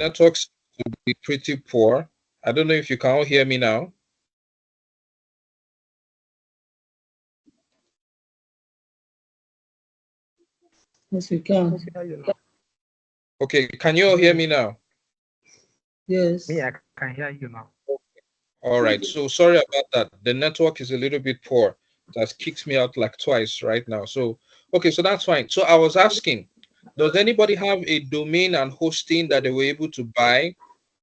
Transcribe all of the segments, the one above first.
network will be pretty poor. I don't know if you can all hear me now. Yes, we can. Okay, can you all hear me now? Yes. Me, I can hear you now. All right, so sorry about that. The network is a little bit poor. It has kicked me out like twice right now. So, okay, so that's fine. So I was asking, does anybody have a domain and hosting that they were able to buy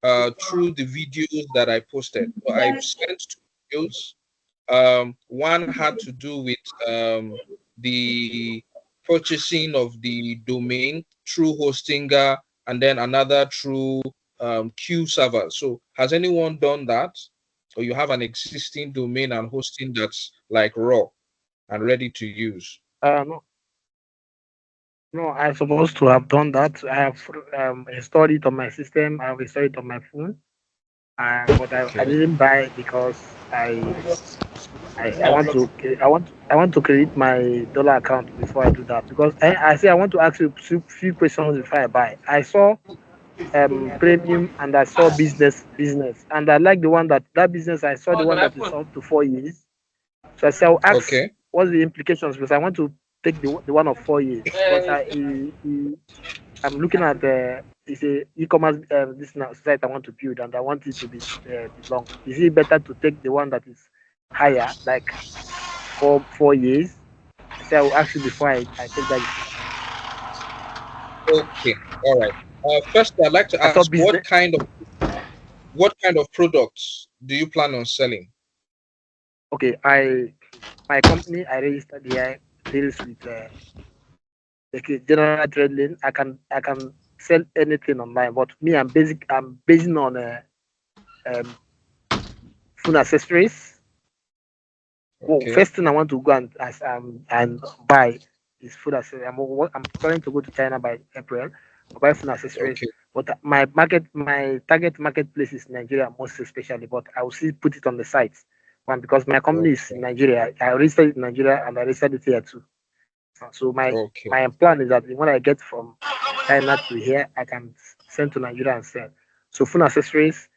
through the videos that I posted? So I've sent two videos. One had to do with the purchasing of the domain through Hostinger, and then another through Q server. So has anyone done that? Or you have an existing domain and hosting that's like raw and ready to use? No, I'm supposed to have done that. I have installed it on my system. I have installed it on my phone. But I didn't buy it because I want to create my dollar account before I do that, because I say I want to ask you a few questions before I buy. I saw premium and I saw business, and I like the one that business. I saw the one that is up to 4 years. So I said I'll ask what's the implications, because I want to take the one of 4 years, because I'm looking at it's a e-commerce this site I want to build, and I want it to be long. Is it better to take the one that is higher, like 4 years? I said I will ask you before I take that decision. Okay, all right. First, I'd like to ask what kind of products do you plan on selling? Okay, my company I registered here deals with like general trading. I can sell anything online, but me I'm basing on um phone accessories. Well, first thing I want to go and buy is food accessories. I'm planning to go to China by April to buy food accessories. But my target marketplace is Nigeria, most especially. But I will still put it on the site. One, because my company is in Nigeria. I registered it in Nigeria and I registered it here too. So my plan is that when I get from China to here, I can send to Nigeria and sell. So food accessories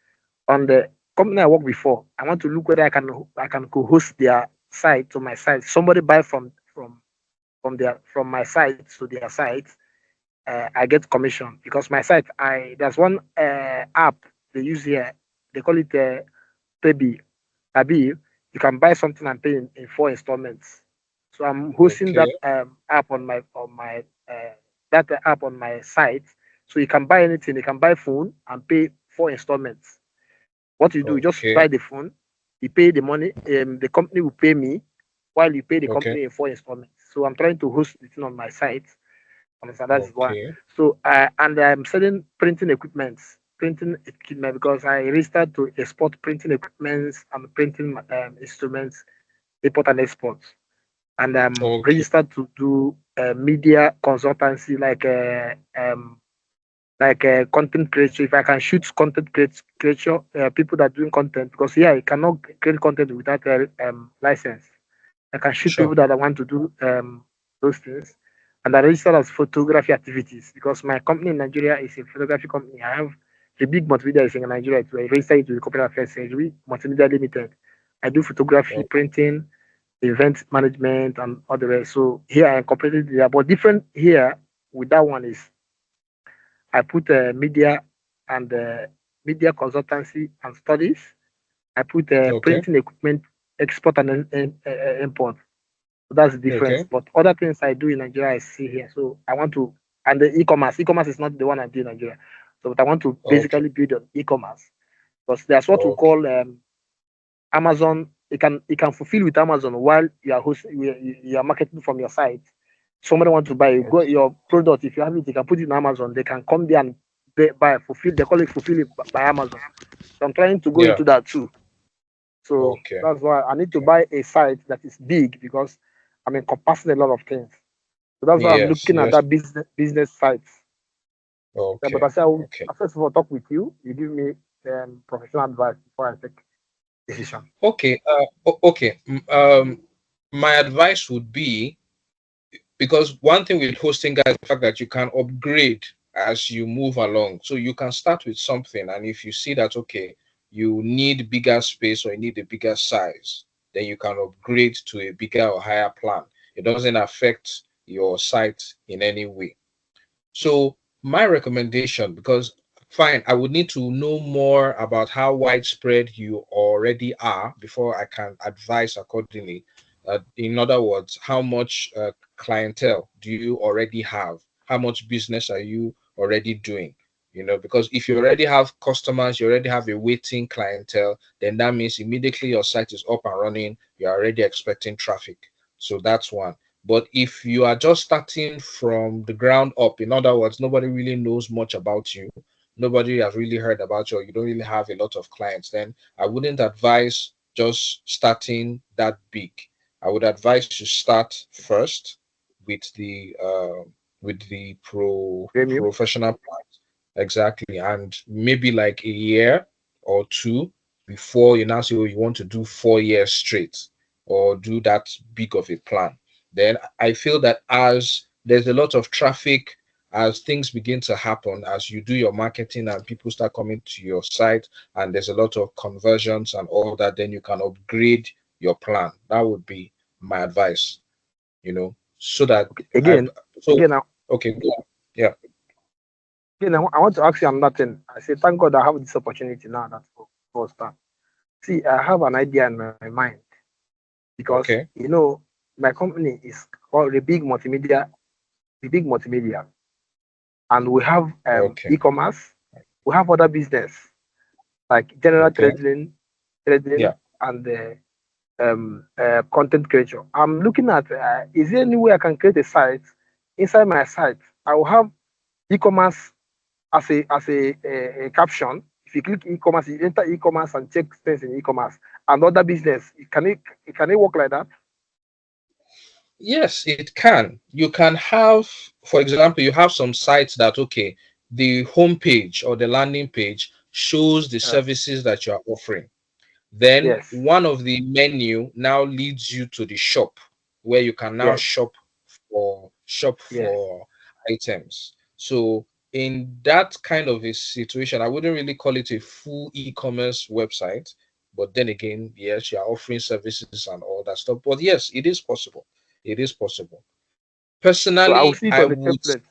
on the company I work before. I want to look whether I can co-host their site to my site. Somebody buy from my site to their site. I get commission, because my site there's one app they use here. They call it Pebi. You can buy something and pay in 4 installments. So I'm hosting that app on my app on my site. So you can buy anything. You can buy phone and pay 4 installments. What you do, you just buy the phone, you pay the money, the company will pay me while you pay the company in 4 installments. So I'm trying to host it on my site. That's one. So and I'm selling printing equipment, because I registered to export printing equipment and printing instruments, import and export. And I'm registered to do media consultancy, like content creation. If I can shoot content creation, people that are doing content, because here I cannot create content without a license. I can shoot people that I want to do those things. And I registered as photography activities, because my company in Nigeria is a photography company. I have the big multimedia is in Nigeria. So I registered it to the KlevaFX Multimedia Limited. I do photography, printing, event management, and all the rest. So here I incorporated there, but different here with that one is I put media and media consultancy and studies. I put printing equipment export and import. So that's the difference. But other things I do in Nigeria, I see here. So I want to, and the e-commerce. E-commerce is not the one I do in Nigeria. So but I want to basically build on e-commerce, because there's what we call Amazon. You can fulfill with Amazon while you are you are marketing from your site. Somebody want to buy your product. If you have it, you can put it in Amazon. They can come there and fulfill. They call it fulfill it by Amazon. So I'm trying to go into that too. So that's why I need to buy a site that is big, because I'm encompassing a lot of things. So that's why I'm looking at that business sites. But I said, first of all, talk with you. You give me professional advice before I take decision. My advice would be, because one thing with hosting, guys, is the fact that you can upgrade as you move along. So you can start with something, and if you see that okay, you need bigger space or you need a bigger size, then you can upgrade to a bigger or higher plan. It doesn't affect your site in any way. So my recommendation, because fine, I would need to know more about how widespread you already are before I can advise accordingly. In other words, how much clientele do you already have? How much business are you already doing? Because if you already have customers, you already have a waiting clientele, then that means immediately your site is up and running, you're already expecting traffic. So that's one. But if you are just starting from the ground up, in other words, nobody really knows much about you, nobody has really heard about you, or you don't really have a lot of clients, then I wouldn't advise just starting that big. I would advise to start first with the Premium. professional plans. Exactly. And maybe like a year or two before you now say, oh, you want to do 4 years straight or do that big of a plan. Then I feel that as there's a lot of traffic, as things begin to happen, as you do your marketing and people start coming to your site, and there's a lot of conversions and all that, then you can upgrade your plan. That would be my advice, so that Okay. I, so, Again, okay, go on. Yeah. I want to ask you another thing. I say, thank God I have this opportunity now that for start. See, I have an idea in my mind because Okay. my company is called the big multimedia, and we have Okay. e-commerce, we have other business like general Okay. trading, Yeah. and content creation. I'm looking at is there any way I can create a site inside my site? I will have e-commerce as a caption. If you click e-commerce, you enter e-commerce and check things in e-commerce and other business. Can it work like that? Yes, it can. You can have, for example, you have some sites that, okay, the homepage or the landing page shows the Uh, services that you are offering. Then yes, one of the menu now leads you to the shop where you can now yes, shop yes. for items. So in that kind of a situation, I wouldn't really call it a full e-commerce website. But then again, yes, you are offering services and all that stuff. But yes, it is possible. It is possible. So I will Personally, see it I on the would. template.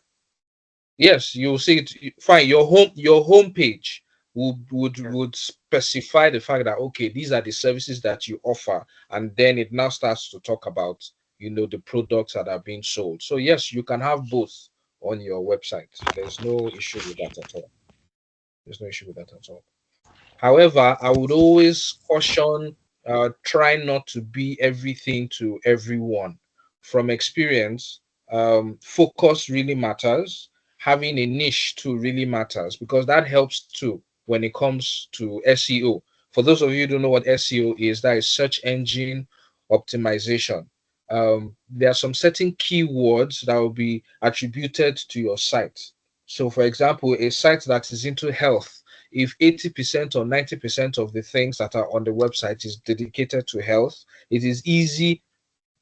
Yes, you'll see it. Fine. Your home page Yes. would specify the fact that okay, these are the services that you offer, and then it now starts to talk about the products that are being sold. So yes, you can have both on your website. There's no issue with that at all. There's no issue with that at all. However, I would always caution, try not to be everything to everyone. From experience, focus really matters. Having a niche too really matters because that helps too when it comes to SEO. For those of you who don't know what SEO is, that is search engine optimization. There are some certain keywords that will be attributed to your site. So, for example, a site that is into health, if 80% or 90% of the things that are on the website is dedicated to health, it is easy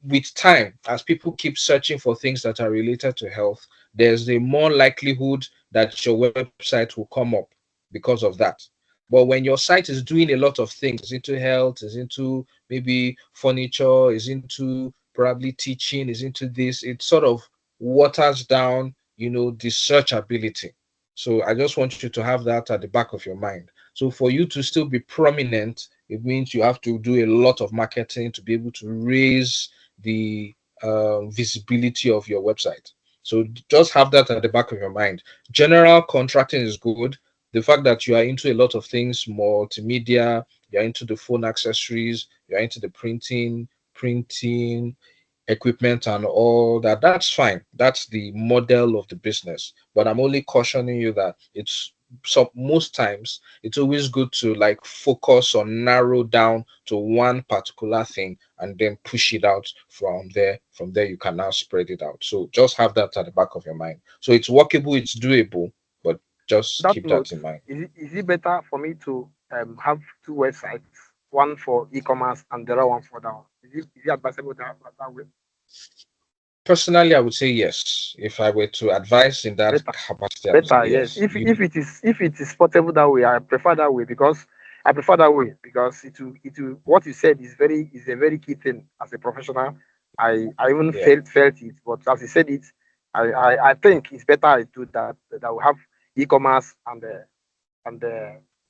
with time, as people keep searching for things that are related to health, there's a more likelihood that your website will come up because of that. But when your site is doing a lot of things, is into health, is into maybe furniture, is into probably teaching, is into this, it sort of waters down, the searchability. So I just want you to have that at the back of your mind. So for you to still be prominent, it means you have to do a lot of marketing to be able to raise the visibility of your website. So just have that at the back of your mind. General contracting is good. The fact that you are into a lot of things, multimedia, you're into the phone accessories, you're into the printing equipment and all that, that's fine. That's the model of the business. But I'm only cautioning you that it's so most times it's always good to like focus or narrow down to one particular thing and then push it out from there. From there you can now spread it out. So just have that at the back of your mind. So it's workable, it's doable, but just That keep that note, in mind. is it better for me to have two websites, one for e-commerce and the other one for that one? Is it advisable that way? Personally, I would say yes. If I were to advise in that Better, capacity, I would say better, yes. yes. If it is portable that way, I prefer that way because what you said is a very key thing as a professional. I even Yeah, felt it, but as you said it, I think it's better I do that we have e-commerce and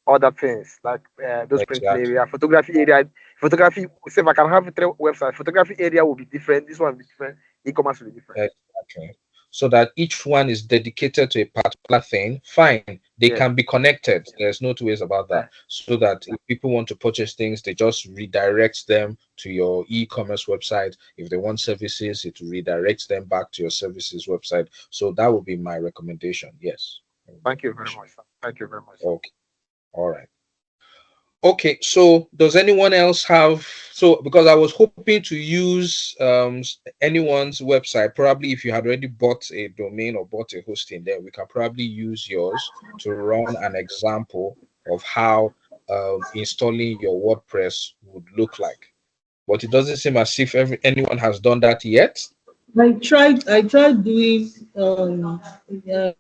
other things like those printing exactly. area, photography. Say if I can have three websites, photography area will be different. This one will be different. E-commerce will be different. Exactly. So that each one is dedicated to a particular thing. Fine. They Yes. can be connected. There's no two ways about Uh, that. So that if people want to purchase things, they just redirect them to your e-commerce website. If they want services, it redirects them back to your services website. So that would be my recommendation. Yes. That would be my Thank you very recommendation. much, sir. Thank you very much, sir. Okay. All right. Okay, so does anyone else have, so because I was hoping to use anyone's website, probably if you had already bought a domain or bought a hosting, then we can probably use yours to run an example of how installing your WordPress would look like. But it doesn't seem as if anyone has done that yet. I tried doing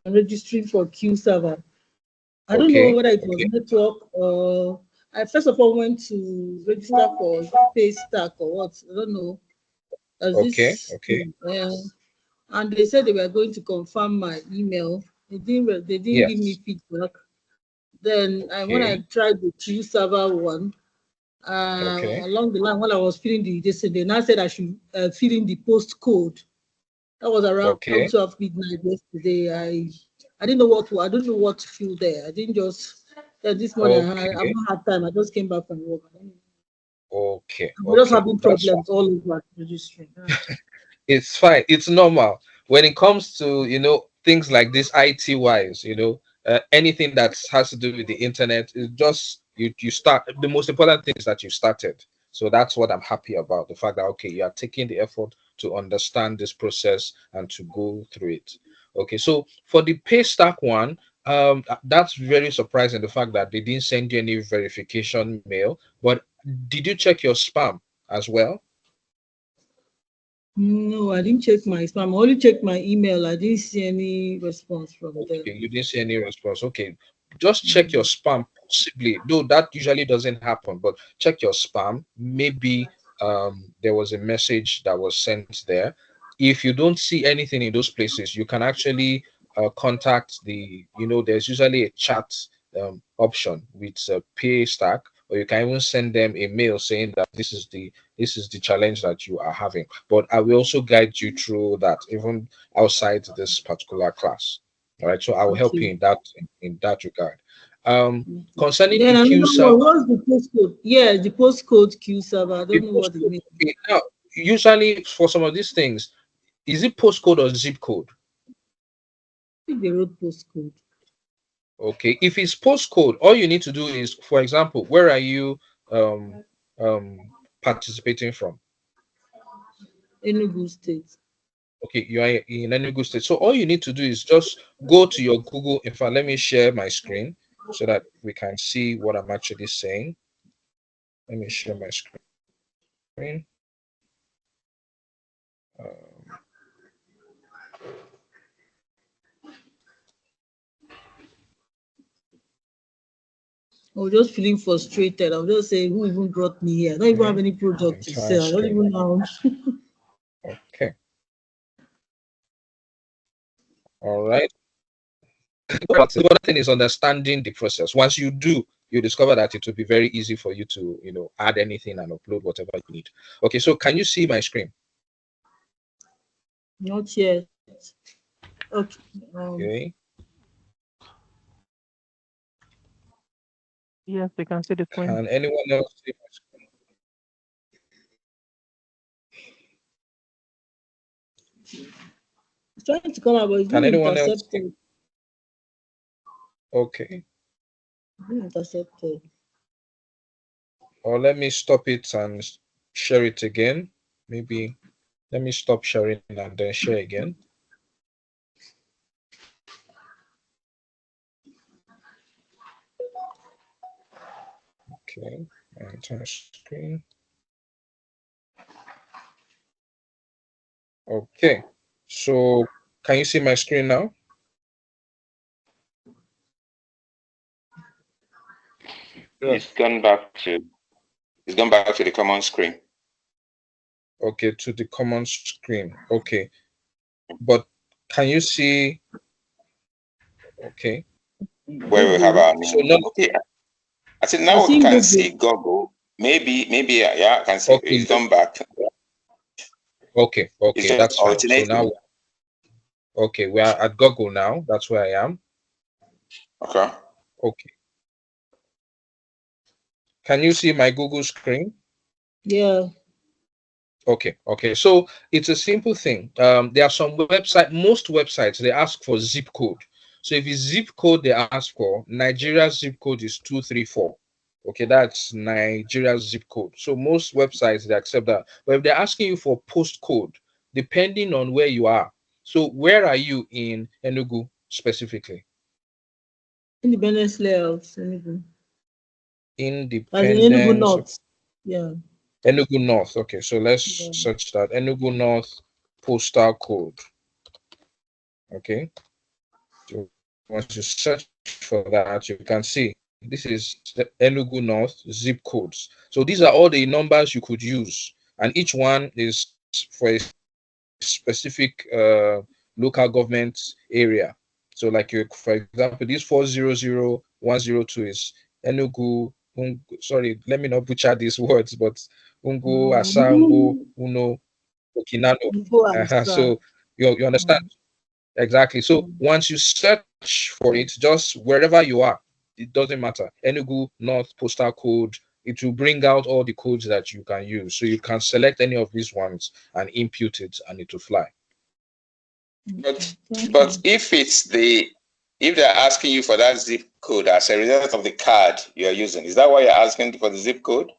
registering for Q server. I don't know Okay, whether it was okay, network or I first of all went to register for Paystack or what. I don't know. As okay, this okay. thing, and they said they were going to confirm my email. They didn't give me Yes, feedback. Then when I okay, tried the Q server one, okay, along the line while I was filling this, they now said I should fill in the postcode. That was around okay, 12 midnight yesterday. I didn't know what to I don't know what to feel there. I didn't just this morning I've okay, not had time. I just came back from work. okay, I'm just okay. having That's problems all over registering. it's fine. It's normal when it comes to things like this IT wise. Anything that has to do with the internet is just you start. The most important thing is that you started. So that's what I'm happy about. The fact that okay, you are taking the effort to understand this process and to go through it. Okay, so for the Paystack one, that's very surprising. The fact that they didn't send you any verification mail. But did you check your spam as well? No, I didn't check my spam. I only checked my email. I didn't see any response from Okay, them. you didn't see any response. Okay, just check your Mm. spam, possibly. Though that usually doesn't happen, but check your spam. Maybe there was a message that was sent there. If you don't see anything in those places, you can actually contact there's usually a chat option with Paystack, or you can even send them a mail saying that this is the challenge that you are having. But I will also guide you through that, even outside this particular class. All right, so I will help you Okay. in that regard. Um, Okay. concerning Then the Q another server, one, what's the postcode? Yeah, the postcode Q server. I the don't know what it postcode. means. Okay, now usually for some of these things, is it postcode or zip code? I think they wrote postcode. Okay, if it's postcode, all you need to do is, for example, where are you um participating from? Enugu State. Okay, you are in Enugu State. So all you need to do is just go to your Google. In fact, let me share my screen so that we can see what I'm actually saying. Let me share my screen. Um, I was just feeling frustrated. I was just saying, who even brought me here? I don't even have any product to entire sell. I don't screen. even know. Okay. All right. The other thing is understanding the process. Once you do, you discover that it will be very easy for you to, add anything and upload whatever you need. Okay, so can you see my screen? Not yet. Okay. Okay. Yes, we can see the screen. Can anyone else see my screen? It's trying to come out, but it's Can being anyone else see? intercepted. Okay. It's being intercepted. Or let me stop it and share it again. Maybe let me stop sharing and then share again. Okay. Entire screen. Okay. So can you see my screen now? It's gone back to the common screen. Okay, to the common screen. Okay. But can you see? Okay. Where we have our So name. no. Okay. I said I now we think can Google. see Google. Maybe yeah, I can see Okay. it's gone back. Okay. It's Okay. just That's fine. So alternating. now, okay, we are at Google now. That's where I am. Okay. Okay. Can you see my Google screen? Yeah. Okay, okay. So it's a simple thing. There are some most websites they ask for zip code. So if it's zip code they ask for, Nigeria's zip code is 234. Okay, that's Nigeria's zip code. So most websites they accept that. But if they're asking you for postcode, depending on where you are. So where are you in Enugu specifically? Independence layout. Enugu. As in Enugu Independence. North. Yeah. Enugu North. Okay, so let's Yeah. search that. Enugu North postal code. Okay. So once you search for that, you can see this is the Enugu North zip codes. So these are all the numbers you could use, and each one is for a specific local government area. So, like you, for example, this 400102 is Enugu. Sorry, let me not butcher these words, but Ungu, Asango, Uno, Okinano. Go and So you understand. Exactly. So once you search for it, just wherever you are, it doesn't matter. Enugu North postal code, it will bring out all the codes that you can use. So you can select any of these ones and input it, and it will fly. But if they're asking you for that zip code as a result of the card you're using, is that why you're asking for the zip code?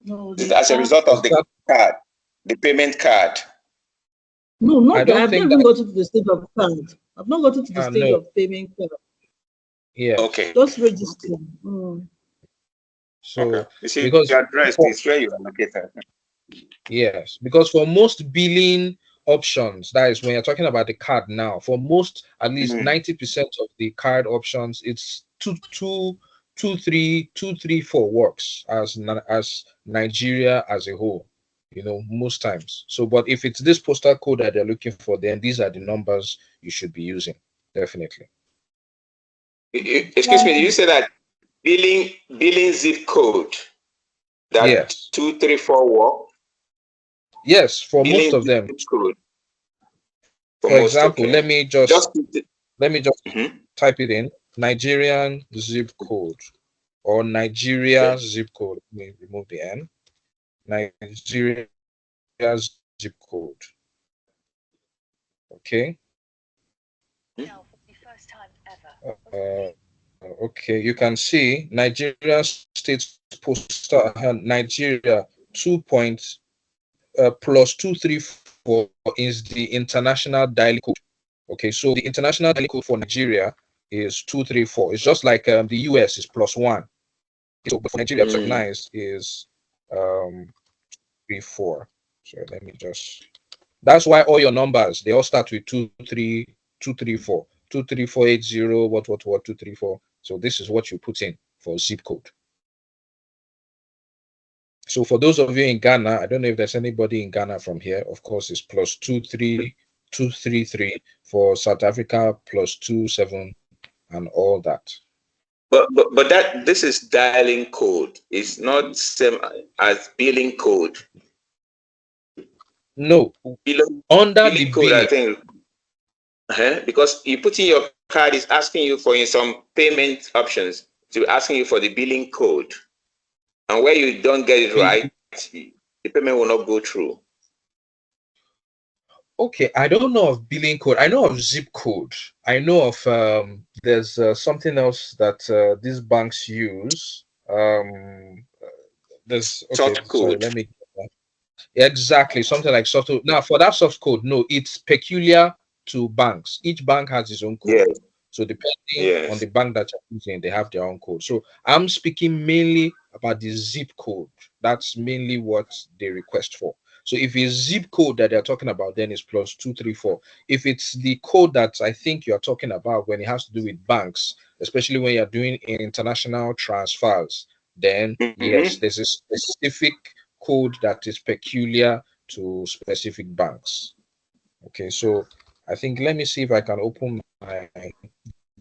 No, Is it as a result of the card, the payment card? No, not I that. don't I've think never that. gotten to the stage of card. I've not gotten to the stage No. of payment card. Yes. Okay. Just register. So okay. You see, because your address is where you are located. yes, because for most billing options, that is when you're talking about the card now, for most at least 90% of the card options, it's 234 works as Nigeria as a whole, most times. So, but if it's this postal code that they're looking for, then these are the numbers you should be using, definitely. Excuse me, did you say that billing zip code that Yes. 234 work? Yes, for Billing most of them. zip code. For example, let me just type it in. Nigerian zip code or Nigeria zip code. Let me remove the N. Nigeria zip code. Okay. Okay, you can see Nigeria State Postal Nigeria 2+234 is the international dialing code. Okay, so the international dialing code for Nigeria is 234. It's just like the US is +1. So but for Nigeria, recognized is 34. So let me just. That's why all your numbers they all start with 234, 23480. What 234. So this is what you put in for zip code. So for those of you in Ghana, I don't know if there's anybody in Ghana from here. Of course, it's +23233 for South Africa, +27 and all that. But that this is dialing code. It's not same as billing code. No, under the code, billing. I think, because you put in your card is asking you for in some payment options to asking you for the billing code, and where you don't get it right, the payment will not go through. Okay, I don't know of billing code. I know of zip code. I know of there's something else that these banks use. There's okay. Sorry, let me. Exactly, something like soft code. Now, for that soft code, no, it's peculiar to banks. Each bank has its own code. Yes. So depending on the bank that you're using, they have their own code. So I'm speaking mainly about the zip code. That's mainly what they request for. So if it's zip code that they're talking about, then it's plus 234. If it's the code that I think you're talking about when it has to do with banks, especially when you're doing international transfers, then yes, there's a specific code that is peculiar to specific banks. Okay, so I think let me see if I can open my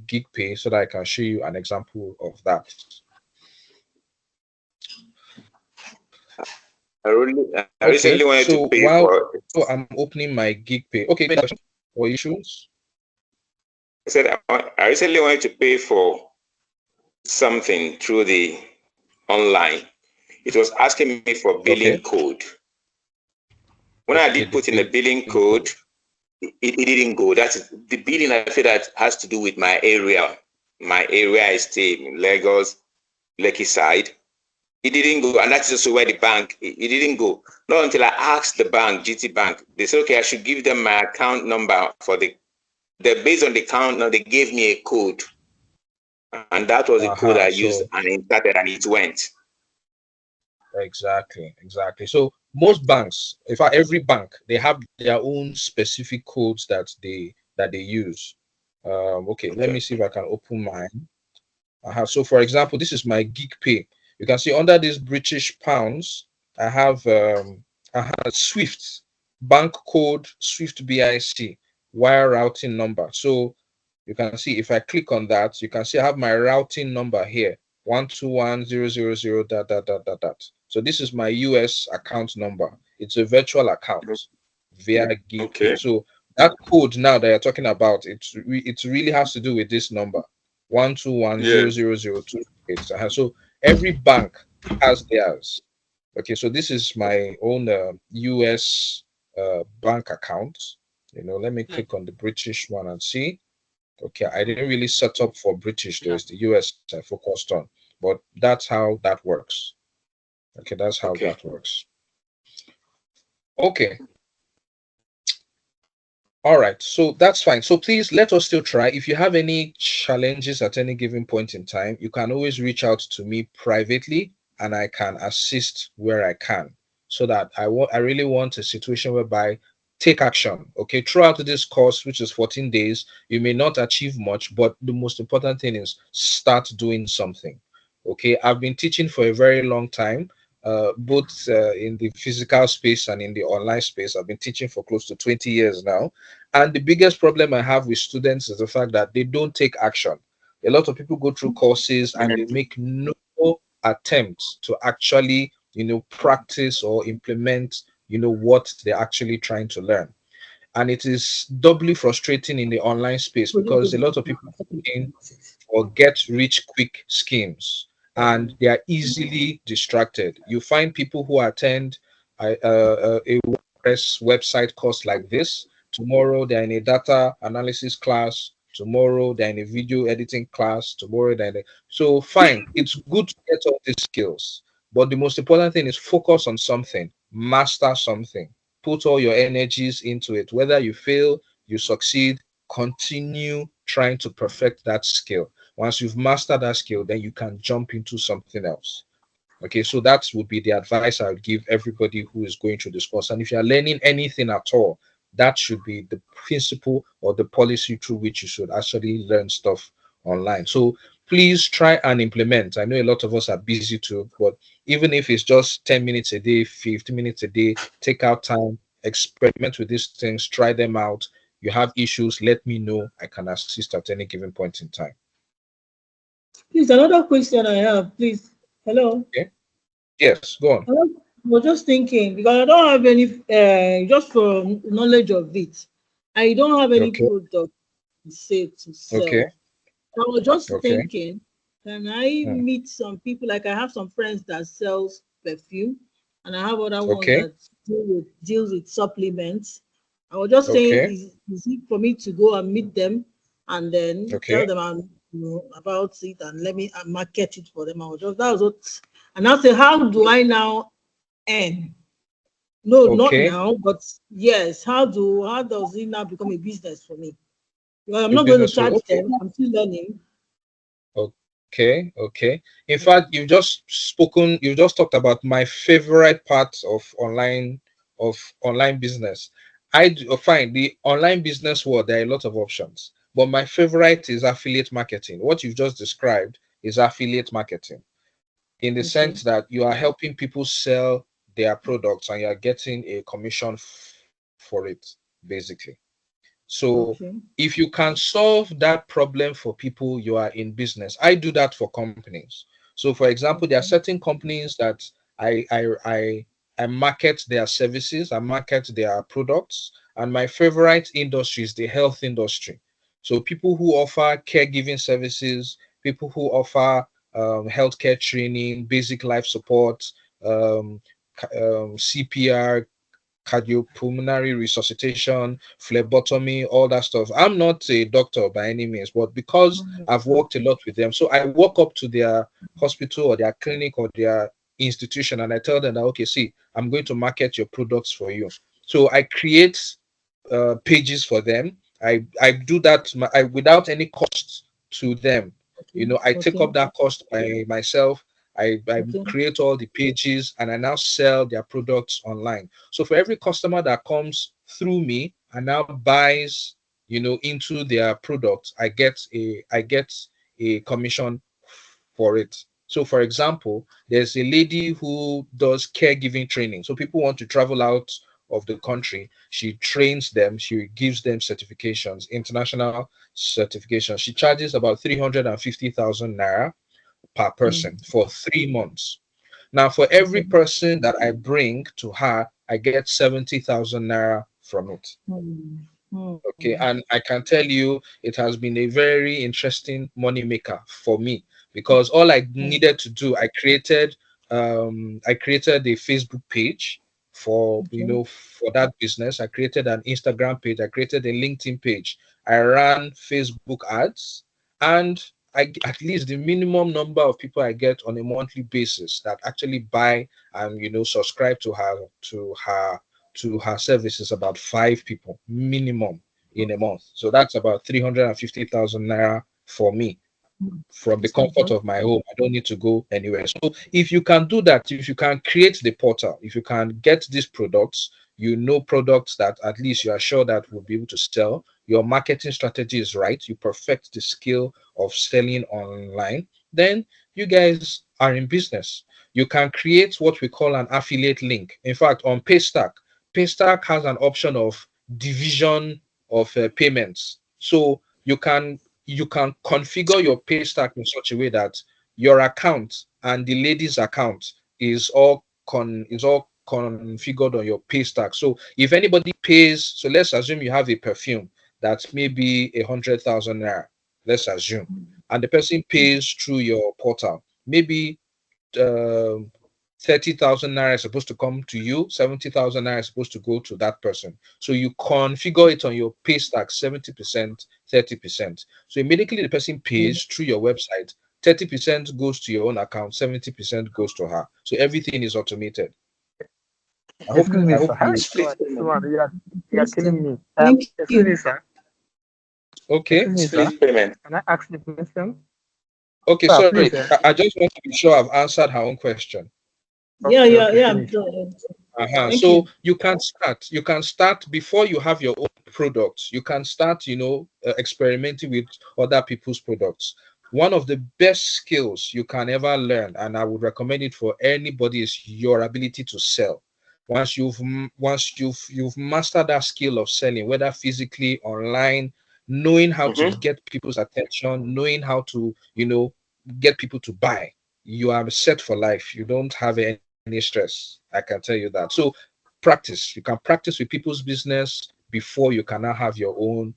gig pay so that I can show you an example of that. I recently wanted to pay for. So I'm opening my gig pay. Okay, or issues. I said I recently wanted to pay for something through the online. It was asking me for billing code. When I did put in the billing code, it didn't go. That's the billing. I feel that has to do with my area. My area I stay in Lagos, Lekki side. It didn't go, and that's also where the bank. It didn't go. Not until I asked the bank, GT Bank. They said, okay, I should give them my account number for the. Based on the account now, they gave me a code, and that was the code I used and it started and it went. Exactly. So most banks, in fact, every bank, they have their own specific codes that they use. Okay, let me see if I can open mine. So for example, this is my gig pay. You can see under these British pounds, I have Swift bank code, Swift BIC wire routing number. So you can see if I click on that, you can see I have my routing number here, 121.000 dot dot dot dot dot. So this is my US account number. It's a virtual account via gig pay. So that code now that you're talking about, it really has to do with this number, 121.00028. So every bank has theirs. Okay, so this is my own US bank account. Let me click on the British one and see. Okay, I didn't really set up for British though. It's the US I focused on, but that's how that works. Okay, that's how that works. Okay. All right, so that's fine. So please let us still try. If you have any challenges at any given point in time, you can always reach out to me privately and I can assist where I can. So that I really want a situation whereby take action. Okay, throughout this course, which is 14 days, you may not achieve much, but the most important thing is start doing something. Okay, I've been teaching for a very long time. Both in the physical space and in the online space. I've been teaching for close to 20 years now. And the biggest problem I have with students is the fact that they don't take action. A lot of people go through courses and they make no attempt to actually, practice or implement, what they're actually trying to learn. And it is doubly frustrating in the online space because a lot of people are looking for get rich quick schemes and they are easily distracted. You find people who attend a WordPress website course like this. Tomorrow they're in a data analysis class. Tomorrow they're in a video editing class. Tomorrow so fine. It's good to get all these skills, but the most important thing is focus on something, master something, put all your energies into it. Whether you fail, you succeed, continue trying to perfect that skill. Once you've mastered that skill, then you can jump into something else. Okay, so that would be the advice I would give everybody who is going through this course. And if you're learning anything at all, that should be the principle or the policy through which you should actually learn stuff online. So please try and implement. I know a lot of us are busy too, but even if it's just 10 minutes a day, 15 minutes a day, take out time, experiment with these things, try them out. You have issues, let me know. I can assist at any given point in time. Please, another question I have, please. Hello. Okay. Yes, go on. I was just thinking because I don't have any, just for knowledge of it, I don't have any product to sell. Okay. I was just thinking, can I meet some people? Like I have some friends that sells perfume, and I have other ones that deals with supplements. I was just saying, is it for me to go and meet them and then tell them about it and let me market it for them? That was what, and I'll say, how do I now earn? No, not now, but yes. How does it now become a business for me? Well, I'm not going to charge them. I'm still learning. Okay. In fact, you've just talked about my favorite part of online of online business. I do find the online business world, there are a lot of options, but my favorite is affiliate marketing. What you've just described is affiliate marketing, in the Okay. sense that you are helping people sell their products and you are getting a commission for it, basically. So Okay. if you can solve that problem for people, you are in business. I do that for companies. So for example, there are Okay. certain companies that I I I, I market their services, I market their products, and my favorite industry is the health industry. So people who offer caregiving services, people who offer healthcare training, basic life support, um, CPR, cardiopulmonary resuscitation, phlebotomy, all that stuff. I'm not a doctor by any means, but because I've worked a lot with them, so I walk up to their hospital or their clinic or their institution and I tell them that, okay, see, I'm going to market your products for you. So I create pages for them. I do that without any cost to them. Okay. I take Okay. up that cost by myself. I Okay. create all the pages and I now sell their products online. So for every customer that comes through me and now buys, into their products, I get a commission for it. So for example, there's a lady who does caregiving training. So people want to travel out of the country. She trains them, she gives them certifications, international certifications. She charges about 350,000 naira per Mm. person for 3 months. Now, for every Okay. person that I bring to her, I get 70,000 naira from it. Mm. Okay, Mm. and I can tell you it has been a very interesting money maker for me, because all I Mm. needed to do, I created a Facebook page for Okay. for that business. I created an Instagram page, I created a LinkedIn page, I ran Facebook ads, and at least the minimum number of people I get on a monthly basis that actually buy and subscribe to her services, about 5 people minimum in a month. So that's about 350,000 naira for me Mm. from the comfort Okay. of my home. I don't need to go anywhere. So if you can do that, if you can create the portal, if you can get these products, products that at least you are sure that will be able to sell, your marketing strategy is right, you perfect the skill of selling online, then you guys are in business. You can create what we call an affiliate link. In fact, on Paystack has an option of division of payments. So you can configure your pay stack in such a way that your account and the lady's account is all configured on your pay stack. So if anybody pays, so let's assume you have a perfume that's maybe 100,000 naira, let's assume, and the person pays through your portal, maybe um 30,000 naira is supposed to come to you, 70,000 naira is supposed to go to that person. So you configure it on your pay stack 70%, 30%. So immediately the person pays through your website, 30% goes to your own account, 70% goes to her. So everything is automated. I hope Excuse I me, hope sir. Hi, you so, Split so payment. you are killing Interesting. me. Thank Excuse me, you. sir. okay. Excuse me, sir. Split payment. Can I ask you a question? Okay, Sir, sorry. please. I just want to be sure I've answered her own question. Yeah, Okay, yeah, okay, yeah. finish. Thank So you. you can start before you have your own products. You can start, experimenting with other people's products. One of the best skills you can ever learn, and I would recommend it for anybody, is your ability to sell. Once you've mastered that skill of selling, whether physically, online, knowing how to Mm-hmm. get people's attention, knowing how to, get people to buy, you are set for life. You don't have any stress. I can tell you that. So practice. You can practice with people's business before you can now have your own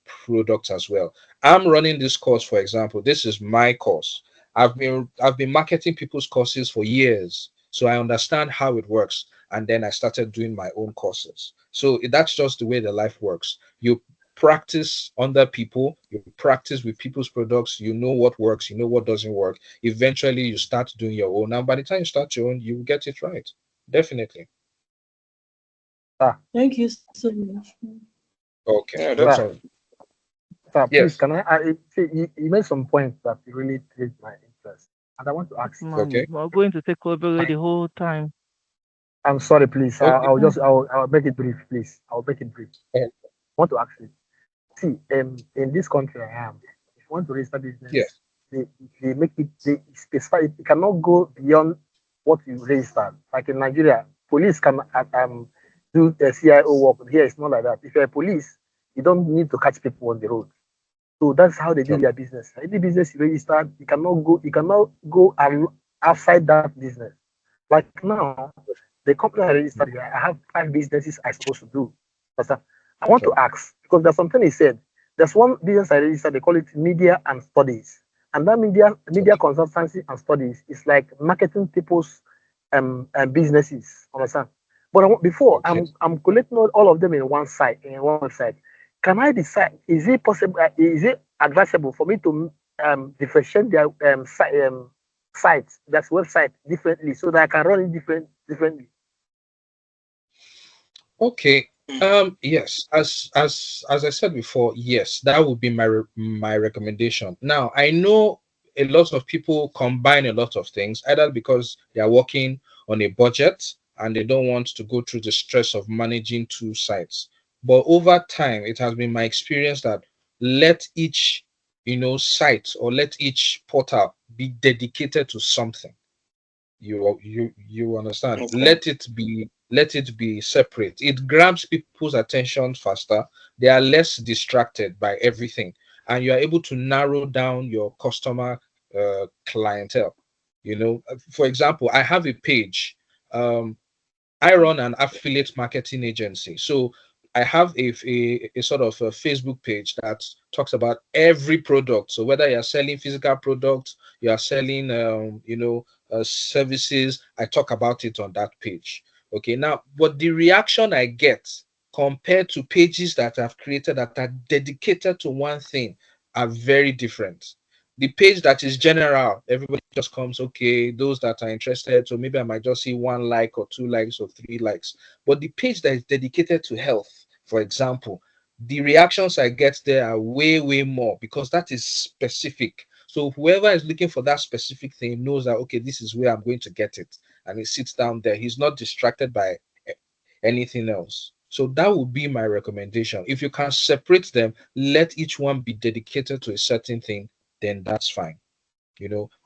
products as well. I'm running this course, for example. This is my course. I've been marketing people's courses for years, so I understand how it works. And then I started doing my own courses. So that's just the way the life works. You practice under people, you practice with people's products, you know what works, you know what doesn't work. Eventually you start doing your own. And by the time you start your own, you will get it right. Definitely. Sir, Thank you so much. Okay, Yeah, no that's sir, problem. sir, please, Yes. can see, you made some points that really triggered my interest. And I want to Yes, ask you. man. Okay. We're going to take over My, the whole time. I'm sorry, please. Okay. I'll make it brief, please. I'll make it brief. Oh, I want to ask you. See, in this country I am, if you want to register yes. business, they make it, they specify it. It cannot go beyond what you registered. Like in Nigeria, police can do the CIO work. Here it's not like that. If you're a police, you don't need to catch people on the road. So that's how they do Okay. their business. Any business you register, you cannot go outside that business. Like now, the company I registered here, I have 5 businesses I supposed to do. Understand? I want to Okay. ask because there's something he said. There's one business I registered. They call it media and studies, and that media consultancy and studies is like marketing people's businesses. Understand? But before Okay. I'm collecting all of them in one site in one website. Can I decide? Is it possible? Is it advisable for me to differentiate their sites, that's website differently, so that I can run it differently? Okay. Yes, as I said before, yes, that would be my recommendation. Now, I know a lot of people combine a lot of things, either because they are working on a budget and they don't want to go through the stress of managing 2 sites. But over time, it has been my experience that let each, site or let each portal be dedicated to something. You understand? Okay. Let it be separate. It grabs people's attention faster. They are less distracted by everything, and you are able to narrow down your customer clientele. For example, I have a page. I run an affiliate marketing agency. So I have a sort of a Facebook page that talks about every product. So whether you're selling physical products, you are selling, services, I talk about it on that page. Okay, now, but the reaction I get compared to pages that I've created that are dedicated to one thing are very different. The page that is general, everybody just comes, okay, those that are interested, so maybe I might just see 1 like or 2 likes or 3 likes. But the page that is dedicated to health, for example, the reactions I get there are way, way more because that is specific. So whoever is looking for that specific thing knows that, okay, this is where I'm going to get it. And he sits down there. He's not distracted by anything else. So that would be my recommendation. If you can separate them, let each one be dedicated to a certain thing, then that's fine.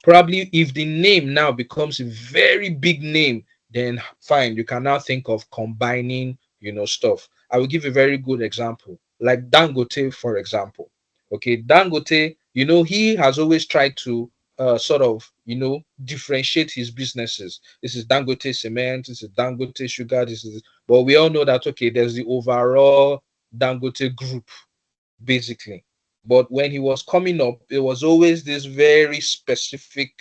Probably if the name now becomes a very big name, then fine, you can now think of combining, stuff. I will give a very good example, like Dangote, for example. Okay, Dangote, he has always tried to sort of, differentiate his businesses. This is Dangote cement, this is Dangote sugar, but we all know that, okay, there's the overall Dangote group, basically. But when he was coming up, it was always this very specific,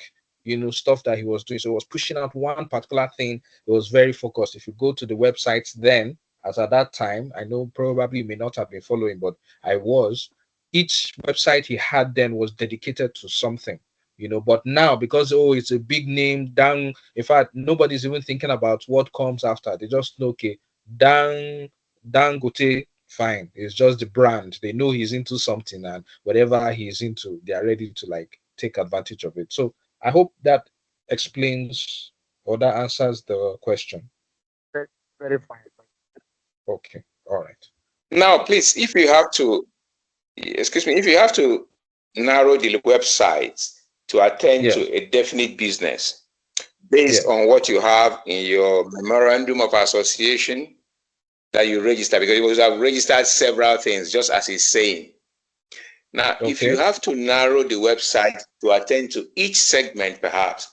stuff that he was doing. So he was pushing out one particular thing. It was very focused. If you go to the websites then, as at that time, I know probably you may not have been following, but I was. Each website he had then was dedicated to something. But now because it's a big name, Dan. In fact, nobody's even thinking about what comes after. They just know, okay, Dan Dangote, fine. It's just the brand. They know he's into something, and whatever he's into, they are ready to like take advantage of it. So I hope that explains or that answers the question. Very, very fine. Okay. All right. Now, please, if you have to, excuse me, if you have to narrow the websites to attend to Yes. a definite business based Yes. on what you have in your memorandum of association that you register, because you have registered several things, just as he's saying. Now, if you Okay. have to narrow the website to attend to each segment, perhaps,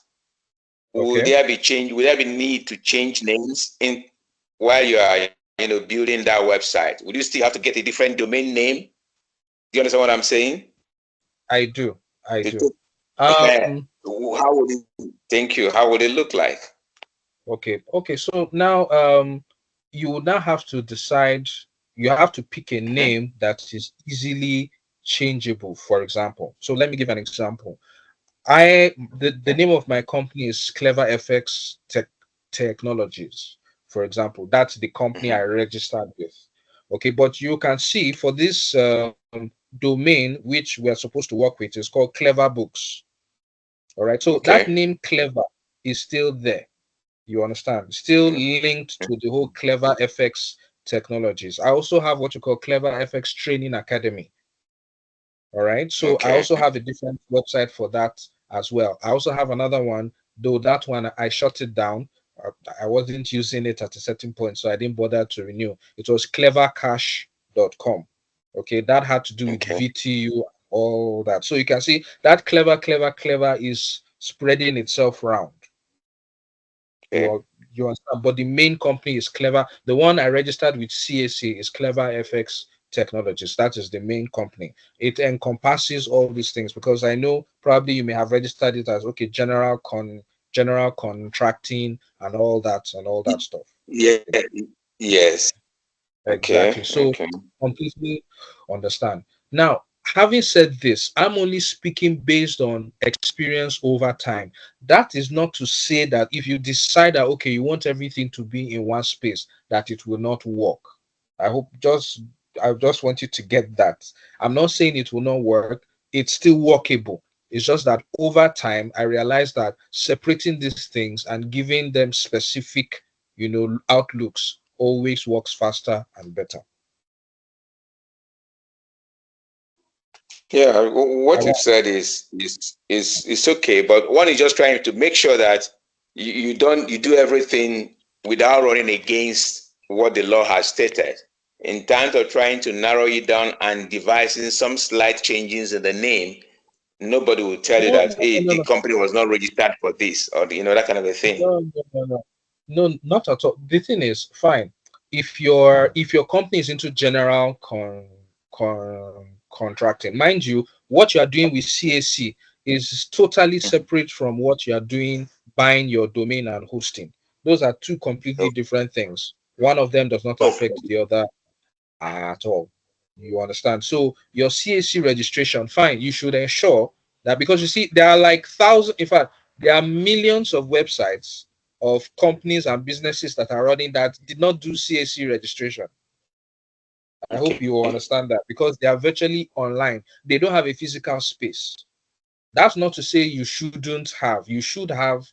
will Okay. there be change? Will there be need to change names in while you are, building that website? Would you still have to get a different domain name? Do you understand what I'm saying? I do. I To do. take- Um. How would it? Thank you. How would it look like? Okay. Okay. So now, you will now have to decide. You have to pick a Mhm. name that is easily changeable. For example, so let me give an example. The name of my company is KlevaFX Technologies, for example. That's the company I Mhm. registered with. Okay, but you can see for this domain which we are supposed to work with is called Clever Books. All right, so that Okay. name Clever is still there. You understand? Still linked to the whole KlevaFX technologies. I also have what you call KlevaFX Training Academy. All right. So I Okay. also have a different website for that as well. I also have another one, though that one I shut it down. I wasn't using it at a certain point, so I didn't bother to renew. It was clevercash.com. Okay, that had to do with Okay. VTU, all that. So you can see that clever is spreading itself around. You Okay. are you understand, but the main company is Clever. The one I registered with CAC is KlevaFX Technologies. That is the main company. It encompasses all these things because I know probably you may have registered it as okay, general contracting and all that stuff. Yeah. Yes. Exactly. Okay. So Okay. completely understand. Now, having said this, I'm only speaking based on experience over time. That is not to say that if you decide that okay, you want everything to be in one space, that it will not work. I hope just I just want you to get that. I'm not saying it will not work. It's still workable. It's just that over time, I realized that separating these things and giving them specific, outlooks always works faster and better. Yeah, what All you've said is okay, but one is just trying to make sure that you do everything without running against what the law has stated. In terms of trying to narrow it down and devising some slight changes in the name, nobody will tell you No, that no, hey, no, the no, company was not registered for this or that kind of a thing. no, no, no, no, no, not at all. The thing is, fine. If your company is into general contracting, mind you, what you are doing with CAC is totally separate from what you are doing buying your domain and hosting. Those are two completely different things. One of them does not Okay. affect the other at all. You understand? So your CAC registration, fine, you should ensure that because you see, there are like thousands, in fact, there are millions of websites of companies and businesses that are running that did not do CAC registration. I hope Okay. you understand that because they are virtually online. They don't have a physical space. That's not to say you shouldn't have. You should have,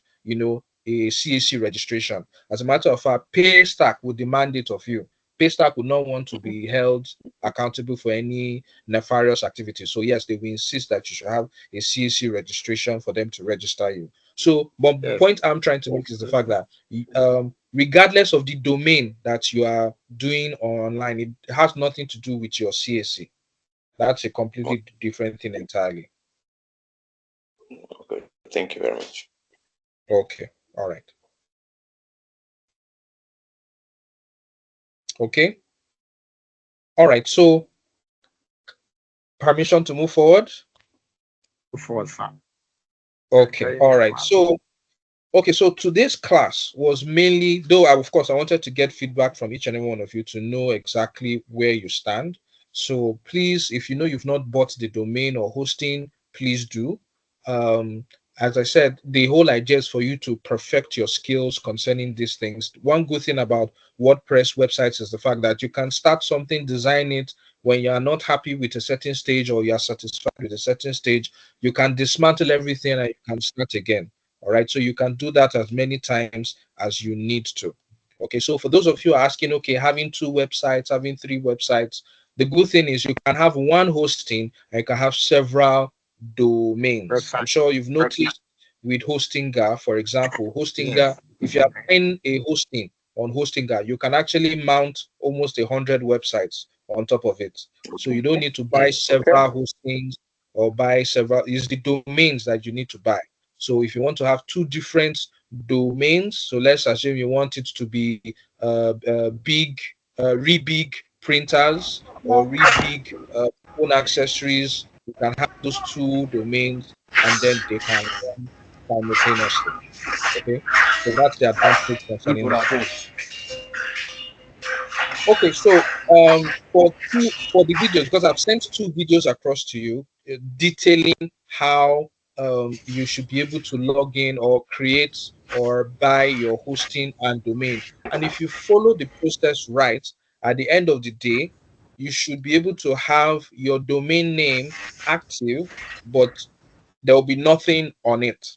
a CAC registration. As a matter of fact, Paystack would demand it of you. Paystack would not want to be held accountable for any nefarious activity. So yes, they will insist that you should have a CAC registration for them to register you. So, but the Yes. point I'm trying to make is the fact that regardless of the domain that you are doing online, it has nothing to do with your CAC. That's a completely different thing entirely. Okay. Thank you very much. Okay. All right. Okay. All right. So permission to move forward. For sir. Okay. Enjoying All the right. class. So okay. So today's class was mainly, though of course I wanted to get feedback from each and every one of you to know exactly where you stand. So please, if you know you've not bought the domain or hosting, please do. Um, as I said, the whole idea is for you to perfect your skills concerning these things. One good thing about WordPress websites is the fact that you can start something, design it. When you are not happy with a certain stage or you are satisfied with a certain stage, you can dismantle everything and you can start again. All right. So you can do that as many times as you need to. Okay. So for those of you asking, okay, having two websites, having three websites, the good thing is you can have one hosting and you can have several domains. I'm Website. sure you've noticed with Hostinga, for example, Hostinga, Yes. if you are buying a hosting on Hostinga, you can actually mount almost 100 websites on top of it. So you don't need to buy Okay. several hostings or buy several, it's the domains that you need to buy. So if you want to have two different domains, so let's assume you want it to be big, re-big printers or re-big phone accessories, you can have those two domains and then they can run simultaneously. Okay, so that's the advantage concerning that. Okay, so for the videos, because I've sent two videos across to you detailing how you should be able to log in or create or buy your hosting and domain. And if you follow the process right, at the end of the day, you should be able to have your domain name active, but there will be nothing on it.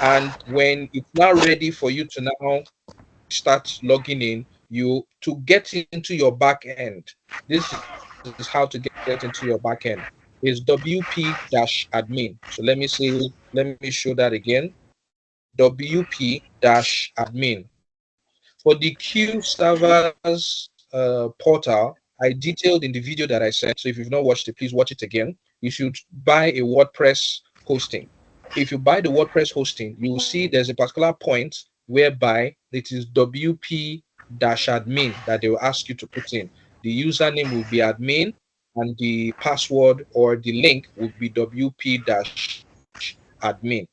And when it's now ready for you to now start logging in, you to get into your back end. This is how to get into your back end. Is WP-admin. So let me show that again. WP-admin. For the Q servers portal, I detailed in the video that I sent. So if you've not watched it, please watch it again. You should buy a WordPress hosting. If you buy the WordPress hosting, you will see there's a particular point whereby it is WP-admin that they will ask you to put in. The username will be admin and the password or the link will be WP-admin.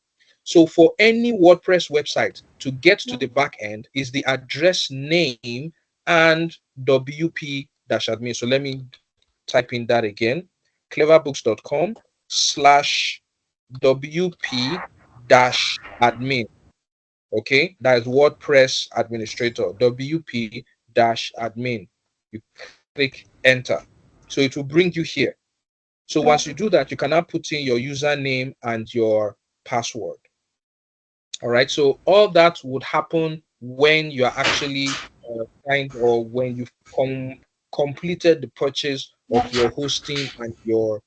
So for any WordPress website, to get to the back end is the address name and WP-admin. So let me type in that again. cleverbooks.com/WP-admin. Okay, that is WordPress administrator, WP-admin. You click enter. So it will bring you here. So once you do that, you can now put in your username and your password. All right, so all that would happen when you are actually signed or when you've completed the purchase of your hosting and your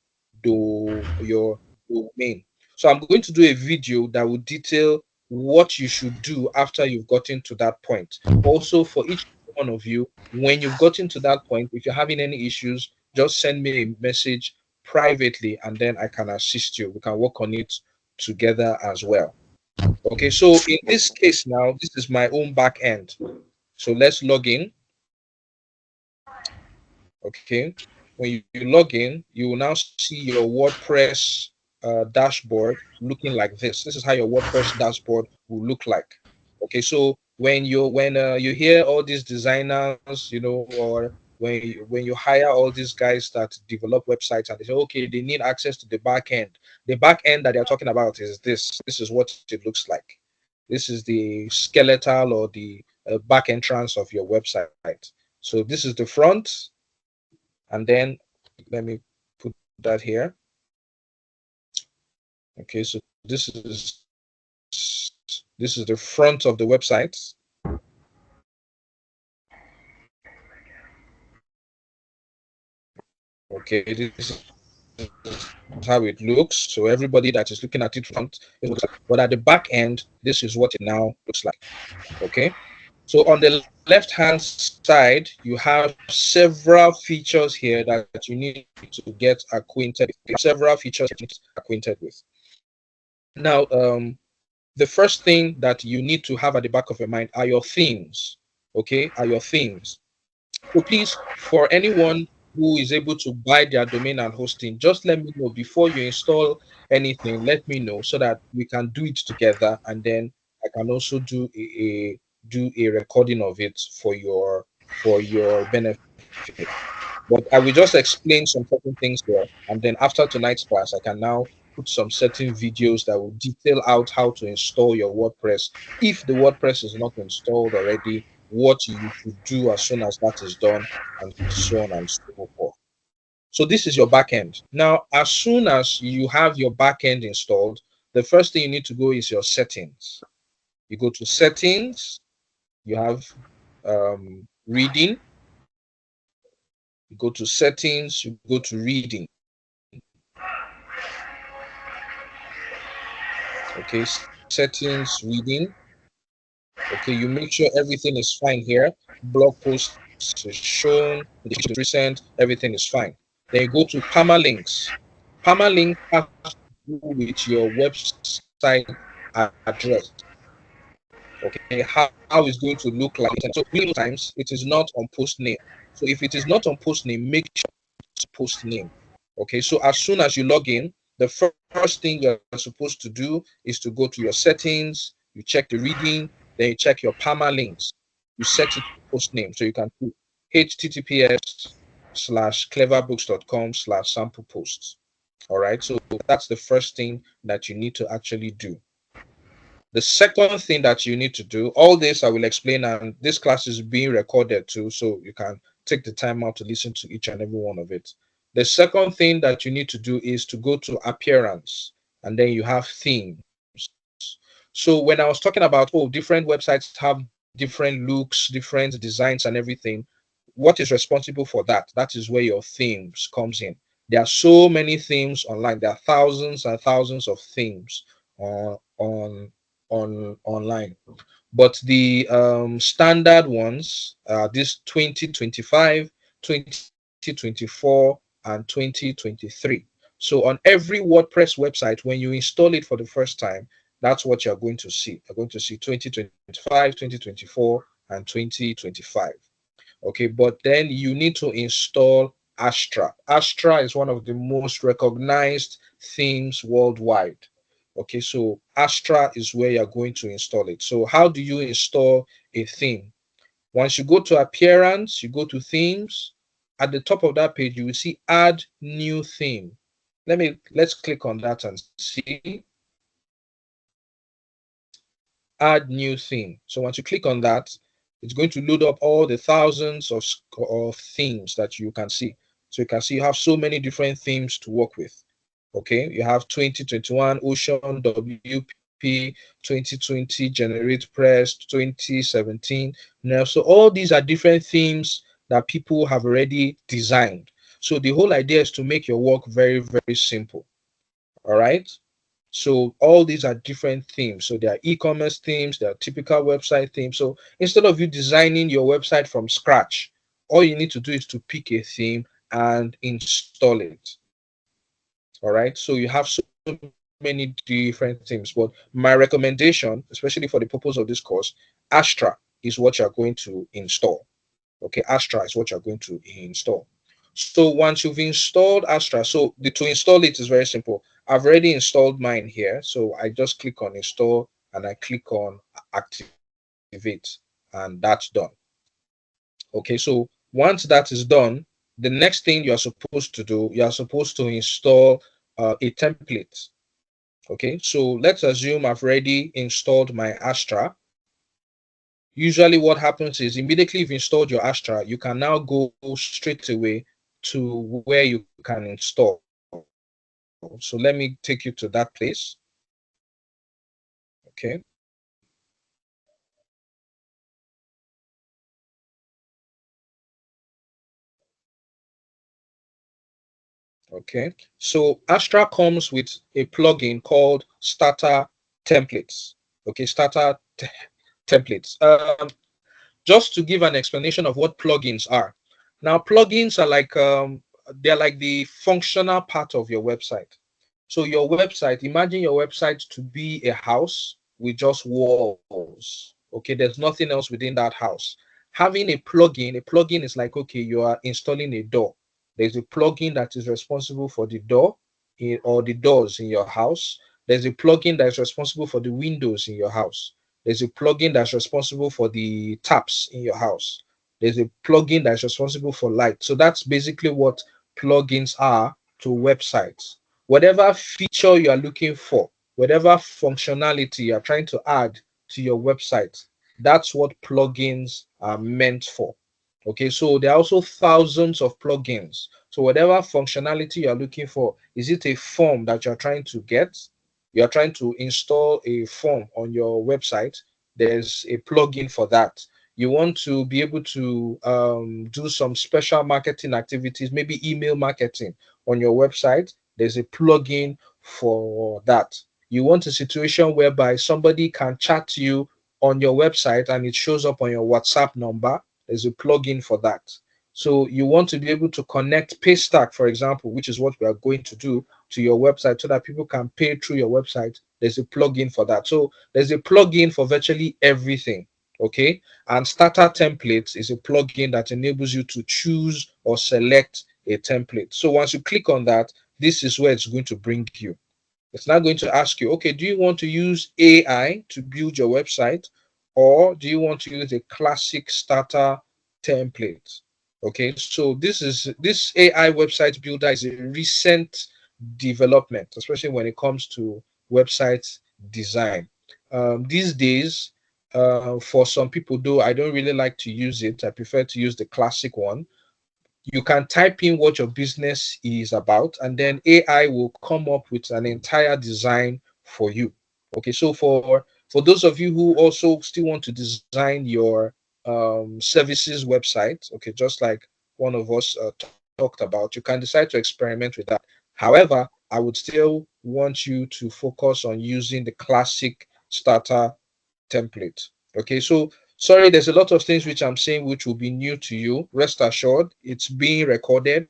domain. So I'm going to do a video that will detail what you should do after you've gotten to that point. Also, for each one of you, when you've gotten to that point, if you're having any issues, just send me a message privately and then I can assist you. We can work on it together as well. Okay, so in this case now, this is my own back end. So let's log in. Okay, when you log in, you will now see your WordPress dashboard looking like this. This is how your WordPress dashboard will look like. Okay, so when you hear all these designers, or when you hire all these guys that develop websites and they say, okay, they need access to the back end. The back end that they're talking about is this. This is what it looks like. This is the skeletal or the back entrance of your website. So this is the front, and then let me put that here. Okay, so this is the front of the website. Okay, this is how it looks. So everybody that is looking at it front, but at the back end, this is what it now looks like. Okay, so on the left hand side, you have several features here that you need to get acquainted with. Several features you need to get acquainted with. Now, the first thing that you need to have at the back of your mind are your themes. Okay, are your themes. So please, for anyone who is able to buy their domain and hosting, just let me know before you install anything. Let me know so that we can do it together, and then I can also do a recording of it for your benefit. But I will just explain some certain things there, and then after tonight's class, I can now put some certain videos that will detail out how to install your WordPress. If the WordPress is not installed already, what you should do as soon as that is done, and so on and so forth. So this is your backend. Now, as soon as you have your backend installed, the first thing you need to go is your settings. You go to settings, you have reading, you go to settings, you go to reading. Okay, settings, reading. Okay, you make sure everything is fine here. Blog posts is shown, the is recent, everything is fine. Then you go to permalinks. Permalink has to do with your website address. Okay, how it's going to look like. So many times it is not on post name. So if it is not on post name, make sure it's post name. Okay, so as soon as you log in, the first thing you're supposed to do is to go to your settings, you check the reading, then you check your permalinks. You set it to post name. So you can put https:/cleverbooks.com/sample posts. All right, so that's the first thing that you need to actually do. The second thing that you need to do, all this I will explain, and this class is being recorded too, so you can take the time out to listen to each and every one of it. The second thing that you need to do is to go to appearance, and then you have themes. So when I was talking about, oh, different websites have different looks, different designs and everything, what is responsible for that? That is where your themes comes in. There are so many themes online. There are thousands and thousands of themes on online. But the standard ones are this 2025, 2024, and 2023. So on every WordPress website, when you install it for the first time, that's what you're going to see. You're going to see 2025, 2024, and 2025. Okay, but then you need to install Astra. Astra is one of the most recognized themes worldwide. Okay, so Astra is where you're going to install it. So how do you install a theme? Once you go to appearance, you go to themes. At the top of that page, you will see add new theme. Let's click on that and see. Add new theme. So once you click on that, it's going to load up all the thousands of themes that you can see. So you can see you have so many different themes to work with. Okay, you have 2021 Ocean WP, 2020 Generate Press, 2017. Now, so all these are different themes that people have already designed. So the whole idea is to make your work very, very simple. All right. So all these are different themes. So there are e-commerce themes, there are typical website themes. So instead of you designing your website from scratch, all you need to do is to pick a theme and install it. All right. So you have so many different themes. But my recommendation, especially for the purpose of this course, Astra is what you're going to install. Okay, Astra is what you're going to install. So once you've installed Astra, so to install it is very simple. I've already installed mine here. So I just click on install and I click on activate and that's done. Okay, so once that is done, the next thing you're supposed to do, you're supposed to install a template. Okay, so let's assume I've already installed my Astra. Usually what happens is immediately you've installed your Astra, you can now go straight away to where you can install. So let me take you to that place. Okay. Okay. So Astra comes with a plugin called Starter Templates. Okay, Templates. Just to give an explanation of what plugins are. Now, plugins are like they're like the functional part of your website. So your website, imagine your website to be a house with just walls. Okay, there's nothing else within that house. Having a plugin is like, okay, you are installing a door. There's a plugin that is responsible for the door or the doors in your house. There's a plugin that is responsible for the windows in your house. There's a plugin that's responsible for the taps in your house. There's a plugin that's responsible for light. So that's basically what plugins are to websites. Whatever feature you are looking for, whatever functionality you're trying to add to your website, that's what plugins are meant for. Okay, so there are also thousands of plugins. So whatever functionality you're looking for, is it a form that you're trying to get? You're trying to install a form on your website, there's a plugin for that. You want to be able to do some special marketing activities, maybe email marketing on your website, there's a plugin for that. You want a situation whereby somebody can chat to you on your website and it shows up on your WhatsApp number, there's a plugin for that. So you want to be able to connect Paystack, for example, which is what we are going to do to your website so that people can pay through your website. There's a plugin for that. So there's a plugin for virtually everything. Okay. And Starter Templates is a plugin that enables you to choose or select a template. So once you click on that, this is where it's going to bring you. It's not going to ask you, okay, do you want to use AI to build your website or do you want to use a classic starter template? Okay, so this AI website builder is a recent development, especially when it comes to website design. These days, for some people, though, I don't really like to use it. I prefer to use the classic one. You can type in what your business is about, and then AI will come up with an entire design for you. Okay, so for For those of you who also still want to design your services website, okay, just like one of us talked about, you can decide to experiment with that. However, I would still want you to focus on using the classic starter template. Okay, so sorry, there's a lot of things which I'm saying which will be new to you. Rest assured, it's being recorded,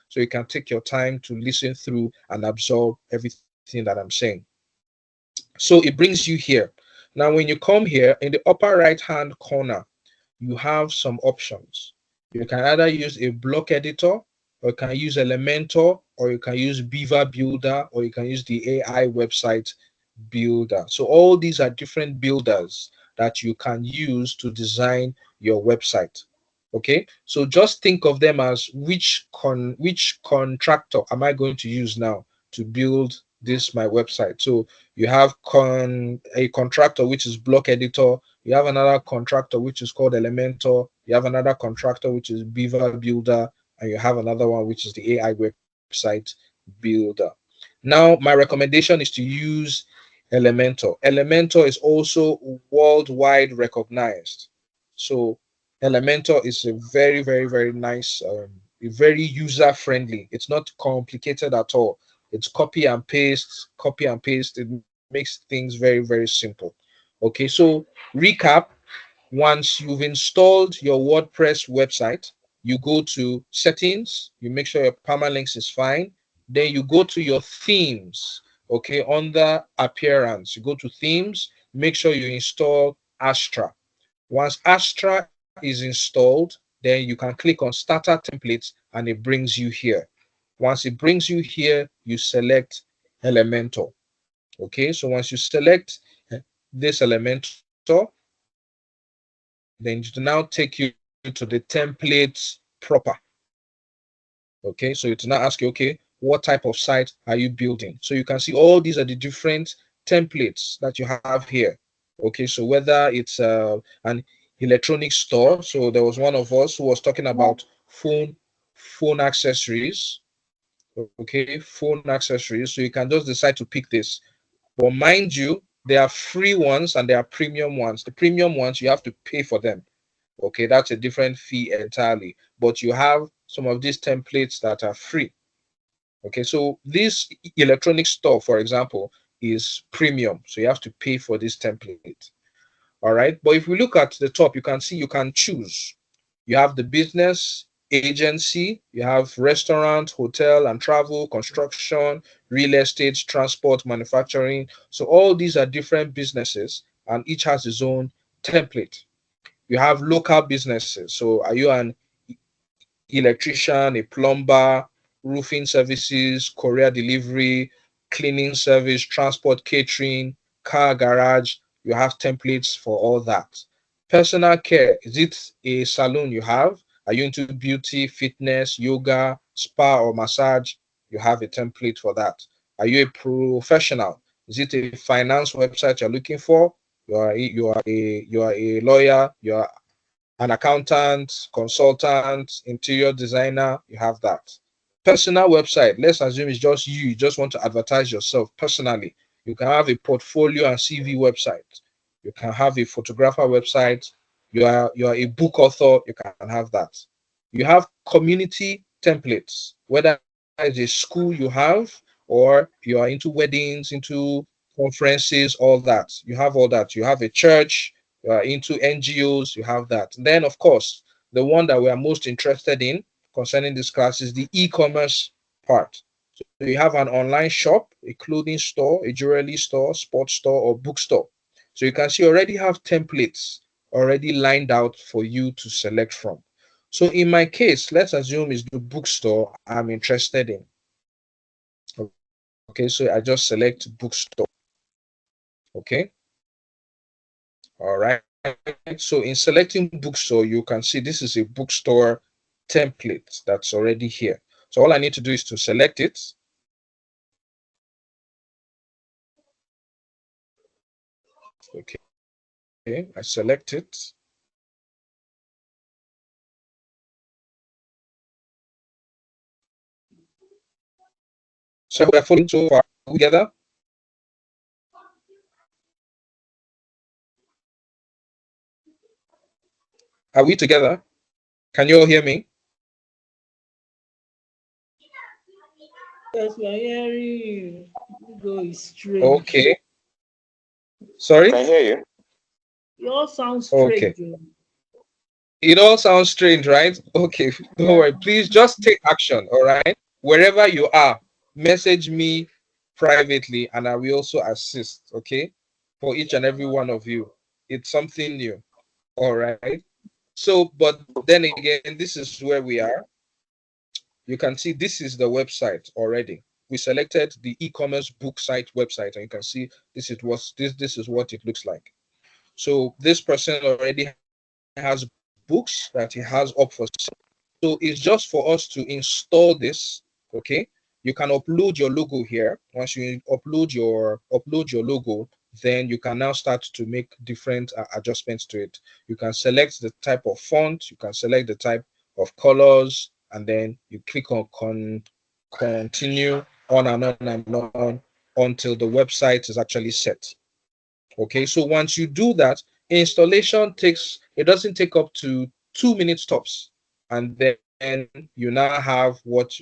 so you can take your time to listen through and absorb everything that I'm saying. So it brings you here. Now, when you come here in the upper right hand corner, you have some options. You can either use a block editor, or you can use Elementor, or you can use Beaver Builder, or you can use the AI website builder. So all these are different builders that you can use to design your website. Okay, so just think of them as which contractor am I going to use now to build this my website. So you have a contractor which is block editor, you have another contractor which is called Elementor, you have another contractor which is Beaver Builder, and you have another one which is the AI website builder. Now, my recommendation is to use Elementor. Elementor is also worldwide recognized. So Elementor is a very, very, very nice, very user friendly. It's not complicated at all. It's copy and paste, copy and paste. It makes things very, very simple. Okay, so recap: once you've installed your WordPress website, you go to settings, you make sure your permalinks is fine. Then you go to your themes, okay, under appearance. You go to themes, make sure you install Astra. Once Astra is installed, then you can click on starter templates and it brings you here. Once it brings you here, you select Elementor. Okay, so once you select this Elementor, then it will now take you to the templates proper. Okay, so it will now ask you, okay, what type of site are you building? So you can see all these are the different templates that you have here. Okay, so whether it's an electronic store, so there was one of us who was talking about phone accessories. Okay, phone accessories. So you can just decide to pick this. But mind you, there are free ones and there are premium ones. The premium ones, you have to pay for them. Okay, that's a different fee entirely. But you have some of these templates that are free. Okay, so this electronic store, for example, is premium. So you have to pay for this template. All right. But if we look at the top, you can see you can choose. You have the business, agency, you have restaurant, hotel and travel, construction, real estate, transport, manufacturing. So all these are different businesses and each has its own template. You have local businesses. So are you an electrician, a plumber, roofing services, courier delivery, cleaning service, transport, catering, car garage? You have templates for all that. Personal care, is it a salon you have? Are you into beauty, fitness, yoga, spa, or massage? You have a template for that. Are you a professional? Is it a finance website you're looking for? You are a lawyer, you are an accountant, consultant, interior designer, you have that. Personal website, let's assume it's just you just want to advertise yourself personally. You can have a portfolio and CV website. You can have a photographer website. You are a book author, you can have that. You have community templates, whether it's a school you have or you are into weddings, into conferences, all that. You have all that. You have a church, you are into NGOs, you have that. Then, of course, the one that we are most interested in concerning this class is the e-commerce part. So you have an online shop, a clothing store, a jewelry store, sports store, or bookstore. So you can see you already have templates already lined out for you to select from. So in my case, let's assume it's the bookstore I'm interested in. Okay, so I just select bookstore. Okay, all right. So in selecting bookstore, you can see this is a bookstore template that's already here. So all I need to do is to select it. Okay, I select it. So I hope we're following so far. Are we together? Are we together? Can you all hear me? Yes, we are hearing you. Go is strange. Okay. Sorry? Can hear you. You all sound Okay. strange. It all sounds strange, right? Okay, don't Yeah. worry. Please just take action, all right? Wherever you are, message me privately and I will also assist, okay? For each and every one of you. It's something new, all right? So, but then again, this is where we are. You can see this is the website already. We selected the e-commerce book site website, and you can see this is what it looks like. So this person already has books that he has up for sale. So it's just for us to install this. Okay, you can upload your logo here. Once you upload your logo, then you can now start to make different adjustments to it. You can select the type of font, you can select the type of colors, and then you click on continue on until the website is actually set. Okay, so once you do that, installation it doesn't take up to 2 minutes tops, and then you now have what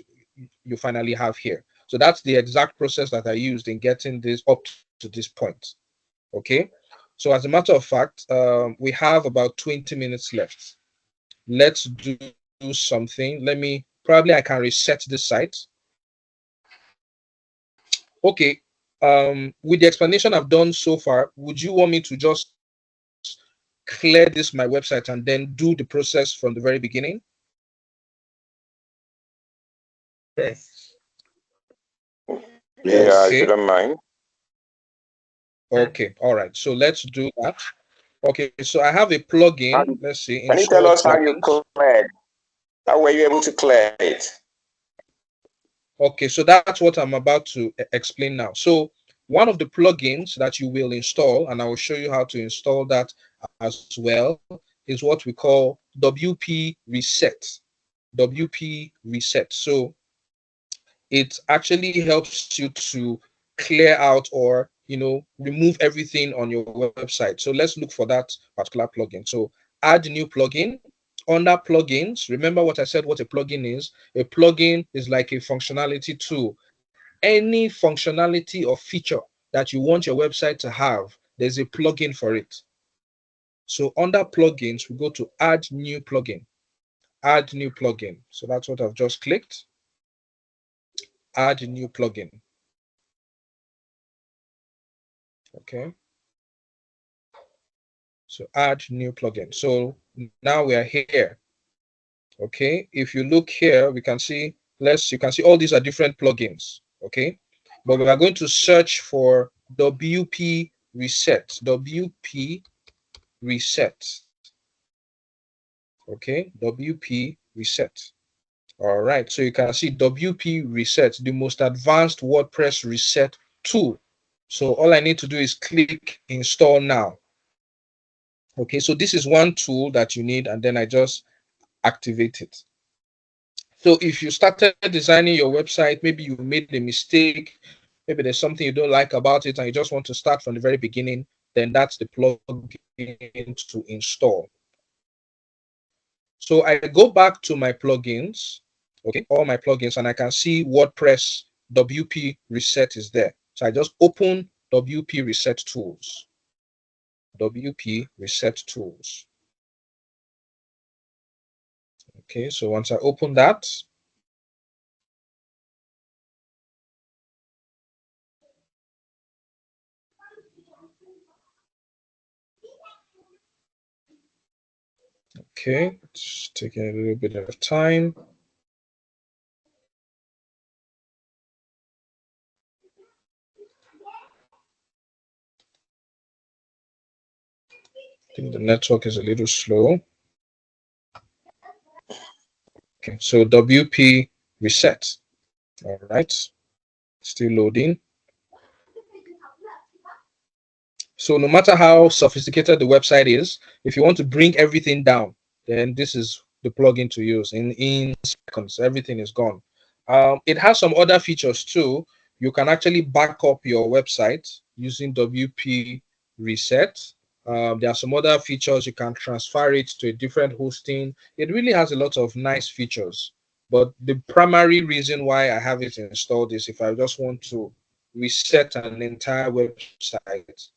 you finally have here. So that's the exact process that I used in getting this up to this point. Okay, so as a matter of fact, we have about 20 minutes left. Let's do something. Probably I can reset the site. Okay, with the explanation I've done so far, would you want me to just clear this my website and then do the process from the very beginning? Yes. Yeah, Yes. if you Okay. don't mind. Okay. All right. So let's do that. Okay. So I have a plugin. How- Let's see. Can you tell Install us how you plugins. cleared? How were you able to clear it? Okay. So that's what I'm about to explain now. So one of the plugins that you will install, and I will show you how to install that as well, is what we call WP Reset. WP Reset. So it actually helps you to clear out or remove everything on your website. So let's look for that particular plugin. So add new plugin. Under plugins, remember what I said what a plugin is. A plugin is like a functionality tool. Any functionality or feature that you want your website to have, there's a plugin for it. So under plugins, we go to add new plugin. Add new plugin. So that's what I've just clicked. Add new plugin. Okay. So add new plugin. So now we are here. Okay. If you look here, we can see, you can see all these are different plugins. Okay. But we are going to search for WP Reset. WP Reset. Okay. WP Reset. All right. So you can see WP Reset, the most advanced WordPress reset tool. So all I need to do is click install now. Okay, so this is one tool that you need, and then I just activate it. So if you started designing your website, maybe you made a mistake, maybe there's something you don't like about it, and you just want to start from the very beginning, then that's the plugin to install. So I go back to my plugins, okay, all my plugins, and I can see WordPress WP Reset is there. So I just open WP Reset Tools. WP Reset Tools. Okay, so once I open that, okay, it's taking a little bit of time. I think the network is a little slow. Okay, so WP Reset. All right, still loading. So no matter how sophisticated the website is, if you want to bring everything down, then this is the plugin to use. In seconds, everything is gone. It has some other features too. You can actually back up your website using WP Reset. There are some other features. You can transfer it to a different hosting. It really has a lot of nice features. But the primary reason why I have it installed is if I just want to reset an entire website,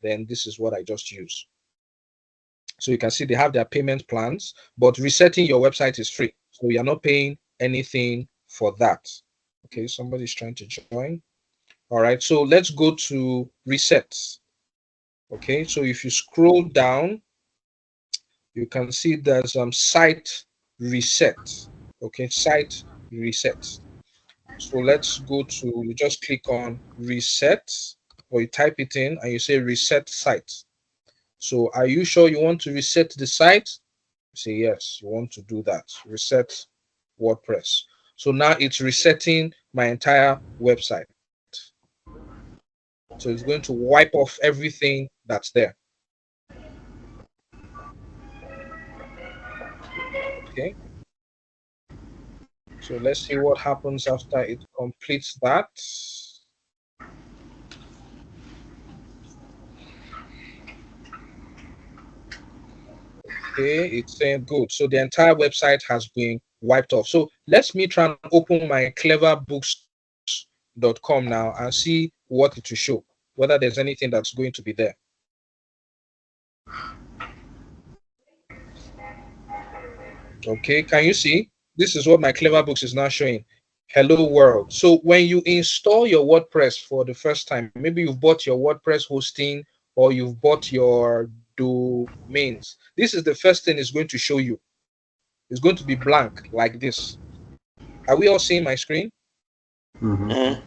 then this is what I just use. So you can see they have their payment plans, but resetting your website is free. So you're not paying anything for that. Okay, somebody's trying to join. All right, so let's go to reset. Okay, so if you scroll down, you can see there's site reset. Okay, site reset. So let's go to, you just click on reset, or you type it in and you say reset site. So are you sure you want to reset the site? You say yes, you want to do that. Reset WordPress. So now it's resetting my entire website. So it's going to wipe off everything that's there. Okay. So let's see what happens after it completes that. Okay, it's saying good. So the entire website has been wiped off. So let me try and open my cleverbooks.com now and see what it will show, whether there's anything that's going to be there. Okay, can you see? This is what my Cleverbooks is now showing. Hello world. So when you install your WordPress for the first time, maybe you've bought your WordPress hosting or you've bought your domains, this is the first thing it's going to show you. It's going to be blank like this. Are we all seeing my screen? Mm-hmm.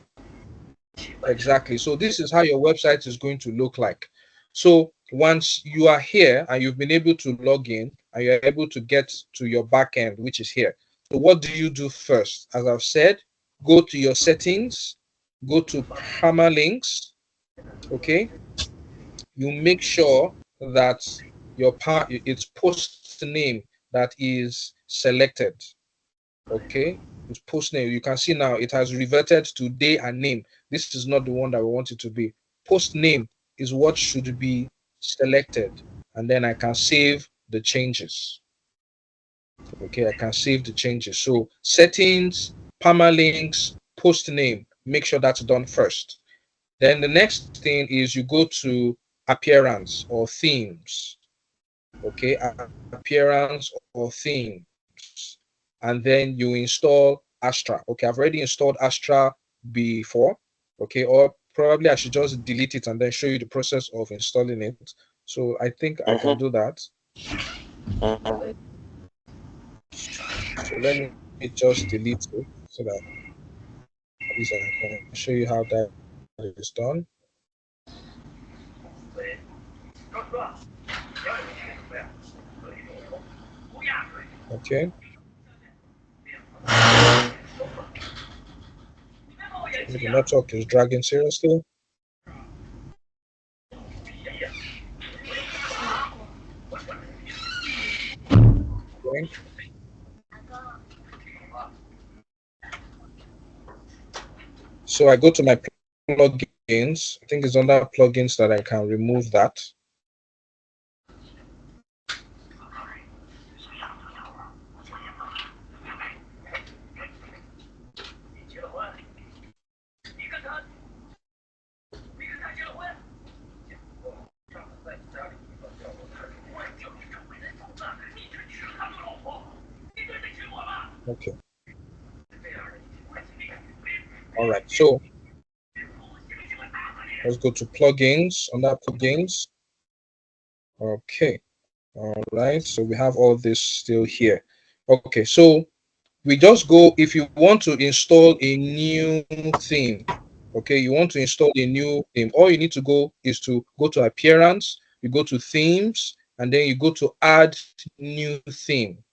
Exactly. So this is how your website is going to look like. So once you are here and you've been able to log in and you're able to get to your backend, which is here. So what do you do first? As I've said, go to your settings, go to permalinks. Okay. You make sure that your its post name that is selected. Okay. It's post name. You can see now it has reverted to day and name. This is not the one that we want it to be. Post name is what should be selected, and then I can save the changes. Okay, I can save the changes. So settings, permalinks, post name, make sure that's done first. Then the next thing is you go to appearance or themes. Okay, appearance or themes, and then you install Astra. Okay, I've already installed Astra before. Okay, or probably I should just delete it and then show you the process of installing it. So I think I can do that. So let me just delete it so that at least I can show you how that is done. Okay. The network is dragging seriously. Okay. So I go to my plugins. I think it's under plugins that I can remove that. Okay. All right. So let's go to plugins, under plugins. Okay. All right. So we have all this still here. Okay. So we just go, if you want to install a new theme, okay, you want to install a new theme, all you need to go is to go to appearance, you go to themes, and then you go to add new theme.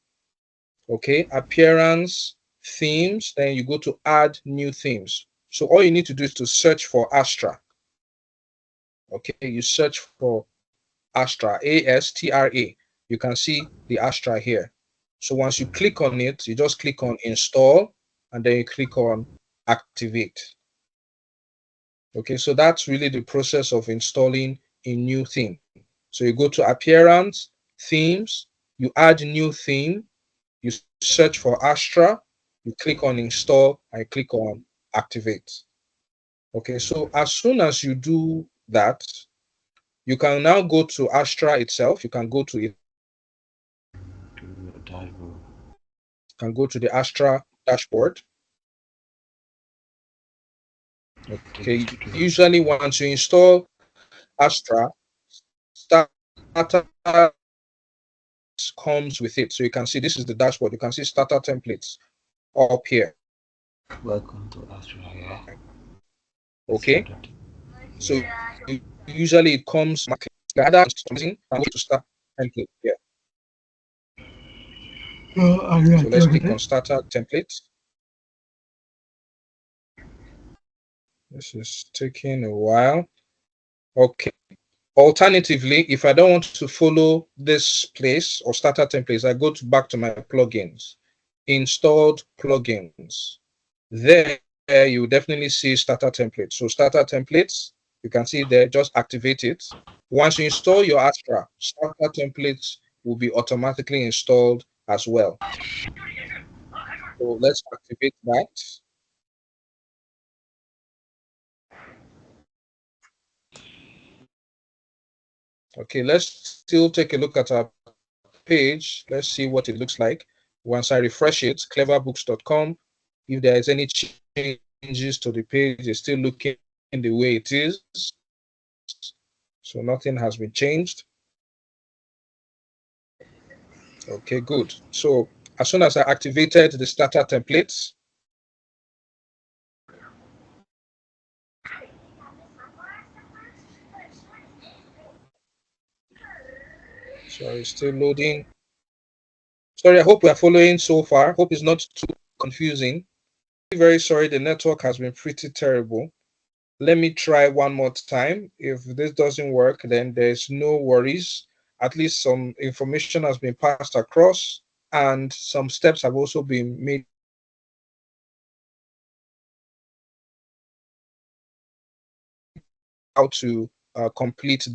Okay, appearance, themes, then you go to add new themes. So all you need to do is to search for Astra. Okay, you search for Astra, A-S-T-R-A. You can see the Astra here. So once you click on it, you just click on install and then you click on activate. Okay, so that's really the process of installing a new theme. So you go to appearance, themes, you add new theme, you search for Astra, you click on install, and click on activate. Okay, so as soon as you do that, you can now go to Astra itself. You can go to it, can go to the Astra dashboard. Okay, usually once you install Astra, starter comes with it. So you can see this is the dashboard. You can see starter templates up here. Welcome to Astra. Yeah. Okay, so usually it comes either customizing and to start template. Yeah. So let's click on starter templates. This is taking a while. Okay. Alternatively, if I don't want to follow this place or starter templates, I go back to my plugins, installed plugins. There you definitely see starter templates. So starter templates, you can see there, just activate it. Once you install your Astra, starter templates will be automatically installed as well. So let's activate that. Okay, let's still take a look at our page. Let's see what it looks like. Once I refresh it, cleverbooks.com, if there is any changes to the page, it's still looking the way it is. So nothing has been changed. Okay, good. So as soon as I activated the starter templates, sorry, still loading. Sorry, I hope we are following so far. Hope it's not too confusing. Very sorry, the network has been pretty terrible. Let me try one more time. If this doesn't work, then there's no worries. At least some information has been passed across and some steps have also been made how to complete.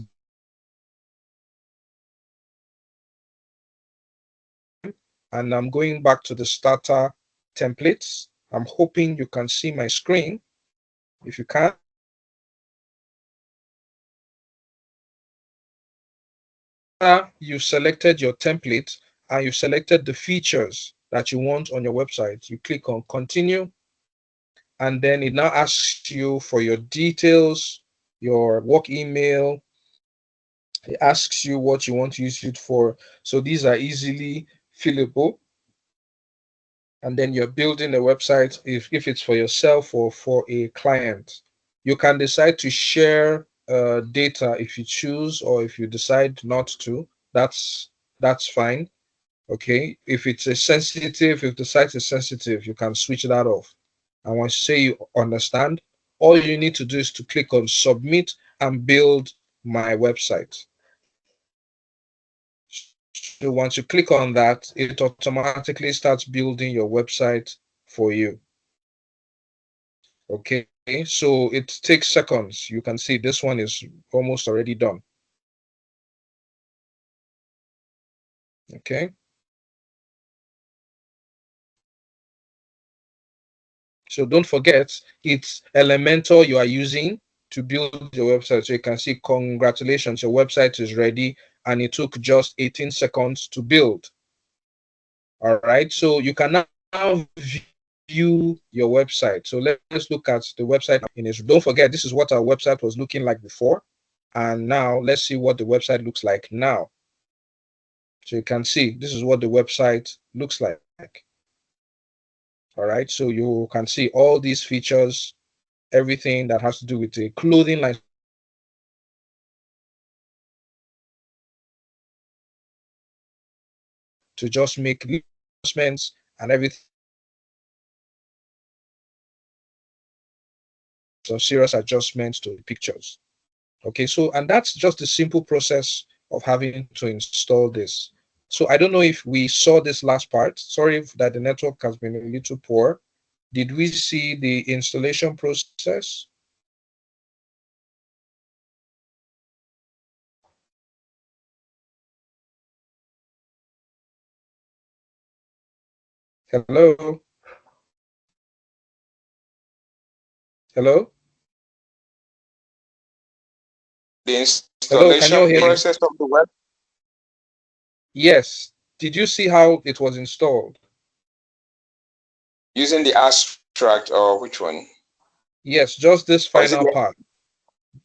And I'm going back to the starter templates. I'm hoping you can see my screen. If you can, you selected your template and you selected the features that you want on your website. You click on continue, and then it now asks you for your details, your work email. It asks you what you want to use it for. So these are easily fillable. And then you're building a website if it's for yourself or for a client. You can decide to share data if you choose, or if you decide not to, that's fine. Okay, if it's a sensitive, if the site is sensitive, you can switch that off. And once you say you understand, all you need to do is to click on submit and build my website. So once you click on that, it automatically starts building your website for you. Okay, so it takes seconds. You can see this one is almost already done. Okay. So don't forget, it's Elementor you are using to build your website. So you can see, congratulations, your website is ready, and it took just 18 seconds to build. All right, so you can now view your website. So let's look at the website in Israel. Don't forget, this is what our website was looking like before. And now let's see what the website looks like now. So you can see, this is what the website looks like. All right, so you can see all these features, everything that has to do with the clothing line. To just make adjustments and everything, some serious adjustments to the pictures. Okay, so, and that's just the simple process of having to install this. So I don't know if we saw this last part. Sorry that the network has been a little poor. Did we see the installation process? Hello? Hello? The Hello, can you all installation hear me? process of the web Yes. Did you see how it was installed? using the abstract or which one? Yes, just this Or is it final part,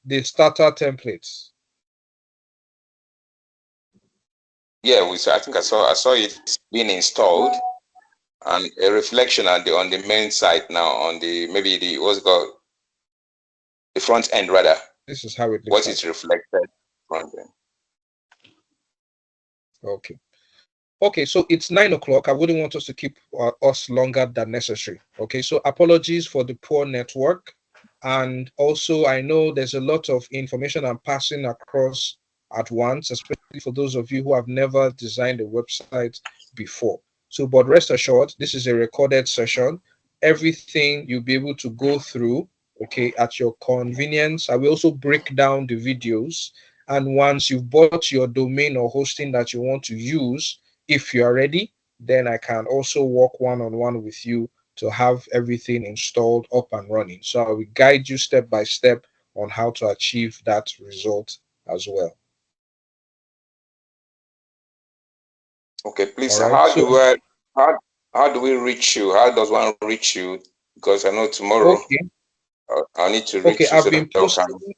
the starter templates. yeah, I think I saw it being installed and a reflection on the main site now on the maybe the what's it called the front end rather. This is how it looks What like. is reflected front end. Okay. Okay, so it's 9 o'clock. I wouldn't want us to keep us longer than necessary. Okay, so apologies for the poor network. And also, I know there's a lot of information I'm passing across at once, especially for those of you who have never designed a website before. So, but rest assured, this is a recorded session. Everything you'll be able to go through, okay, at your convenience. I will also break down the videos. And once you've bought your domain or hosting that you want to use, if you are ready, then I can also work one-on-one with you to have everything installed up and running. So I will guide you step by step on how to achieve that result as well. Okay, please. All right. So How do we reach you? How does one reach you? Because I know tomorrow okay, I'll need to okay. reach you so that I can.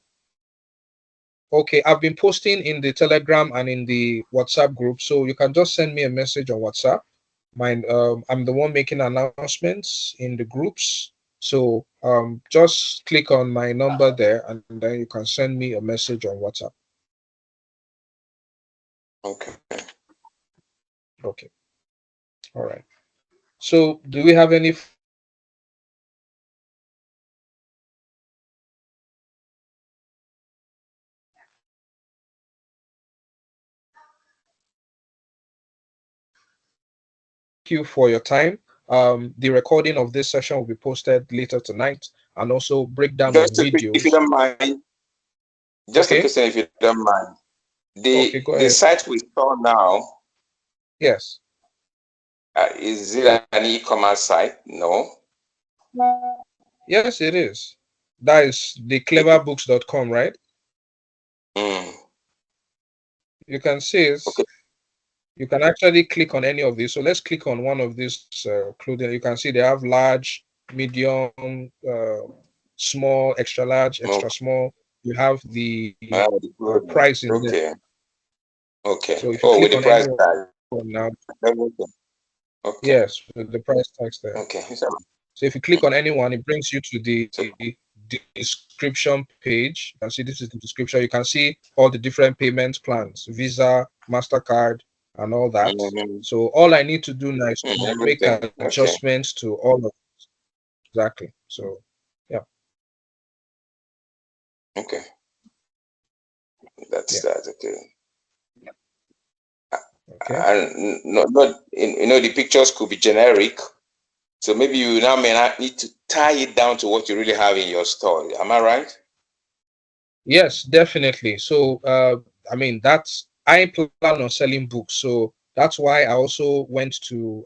I've been posting in the Telegram and in the WhatsApp group. So you can just send me a message on WhatsApp. I'm the one making announcements in the groups. So just click on my number there, and then you can send me a message on WhatsApp. Okay. Okay. All right. So do we have any you for your time? The recording of this session will be posted later tonight, and also breakdown of Just a quick, if you videos. don't mind, just a Okay. question, if you don't mind. Okay, go The ahead. site we saw now, Yes. is it an e-commerce site? No. Yes, it is. That is the cleverbooks.com, right? Mm, You can see it. okay. You can actually click on any of these. So let's click on one of these clothing. You can see they have large, medium, small, extra large, No. extra small. You have the The clothing. price in there. Okay. Okay. So if you Oh, with click the on any price one tag. now, Everything. Okay. yes, with the price tags there. Okay. So if you click on anyone, it brings you to the So, description page. You can see this is the description. You can see all the different payment plans, Visa, MasterCard, and all that. mm, So all I need to do now is to make everything. Okay. adjustments to all of exactly. So yeah, Okay. That's yeah, that. Okay. okay. And not the pictures could be generic. So maybe you now may not need to tie it down to what you really have in your store. Am I right? Yes, definitely. So I mean I plan on selling books. So that's why I also went to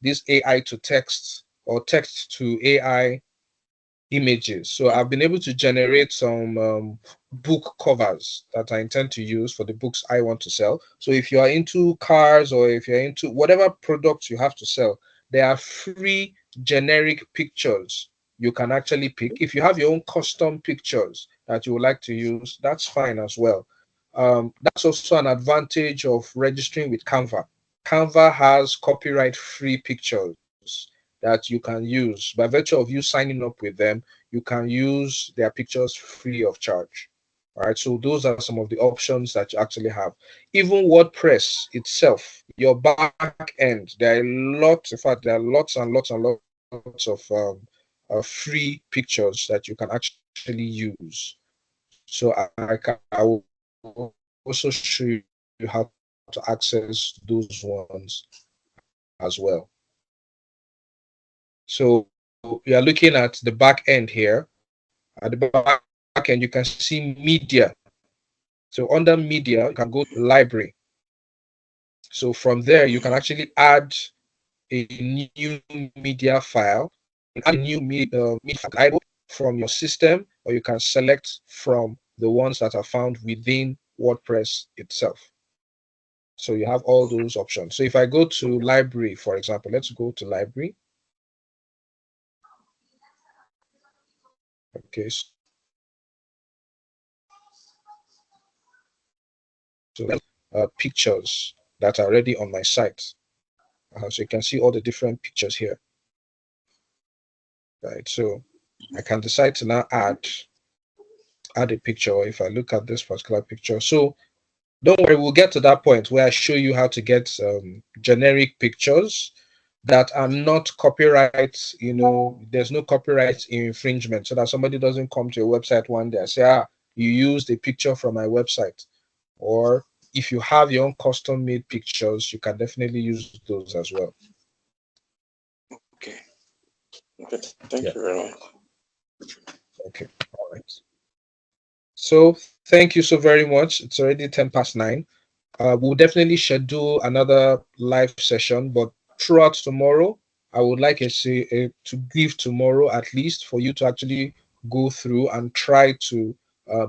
this AI to text or text to AI images. So I've been able to generate some book covers that I intend to use for the books I want to sell. So if you are into cars or if you're into whatever products you have to sell, there are free generic pictures you can actually pick. If you have your own custom pictures that you would like to use, that's fine as well. That's also an advantage of registering with Canva. Canva has copyright free pictures that you can use. By virtue of you signing up with them, you can use their pictures free of charge. All right, so those are some of the options that you actually have. Even WordPress itself, your back end, there are lots, in fact, there are lots and lots and lots of free pictures that you can actually use. So I will also show you how to access those ones as well. So we are looking at the back end here. At the back end, you can see media. So under media, you can go to library. So from there, you can actually add a new media file, add a new media file from your system, or you can select from the ones that are found within WordPress itself. So you have all those options. So if I go to library, for example, let's go to library. Okay. So pictures that are already on my site. So you can see all the different pictures here. Right. So I can decide to now add a picture. Or if I look at this particular picture, so don't worry, we'll get to that point where I show you how to get generic pictures that are not copyright, there's no copyright infringement, so that somebody doesn't come to your website one day and say, you used a picture from my website. Or if you have your own custom made pictures, you can definitely use those as well. Okay. Thank you very much. Okay. All right. So thank you so very much. It's already 9:10. We'll definitely schedule another live session, but throughout tomorrow, I would like to give tomorrow at least for you to actually go through and try to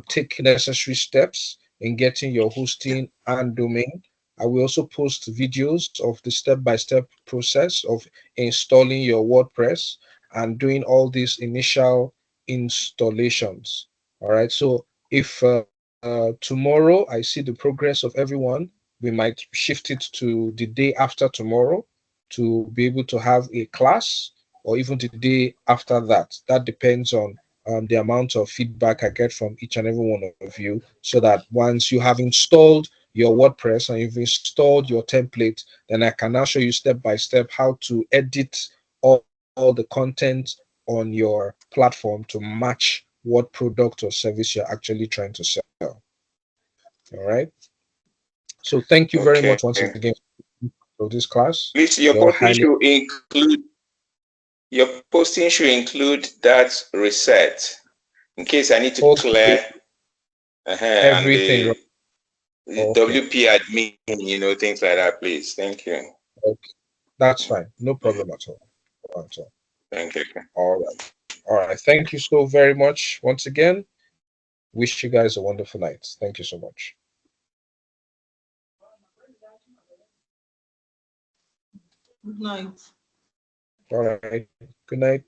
take necessary steps in getting your hosting and domain. I will also post videos of the step-by-step process of installing your WordPress and doing all these initial installations. All right. So if tomorrow I see the progress of everyone, we might shift it to the day after tomorrow to be able to have a class, or even the day after that. That depends on the amount of feedback I get from each and every one of you, so that once you have installed your WordPress and you've installed your template, then I can now show you step by step how to edit all the content on your platform to match what product or service you're actually trying to sell. All right. So thank you very Okay. much once again for this class. Please, You're highly your posting should include that reset in case I need to okay. clear and Everything. the Okay. WP admin, things like that, please. Thank you. Okay. That's fine. No problem at all. No at all. Thank you. All right. All right. Thank you so very much once again. Wish you guys a wonderful night. Thank you so much. Good night. All right. Good night.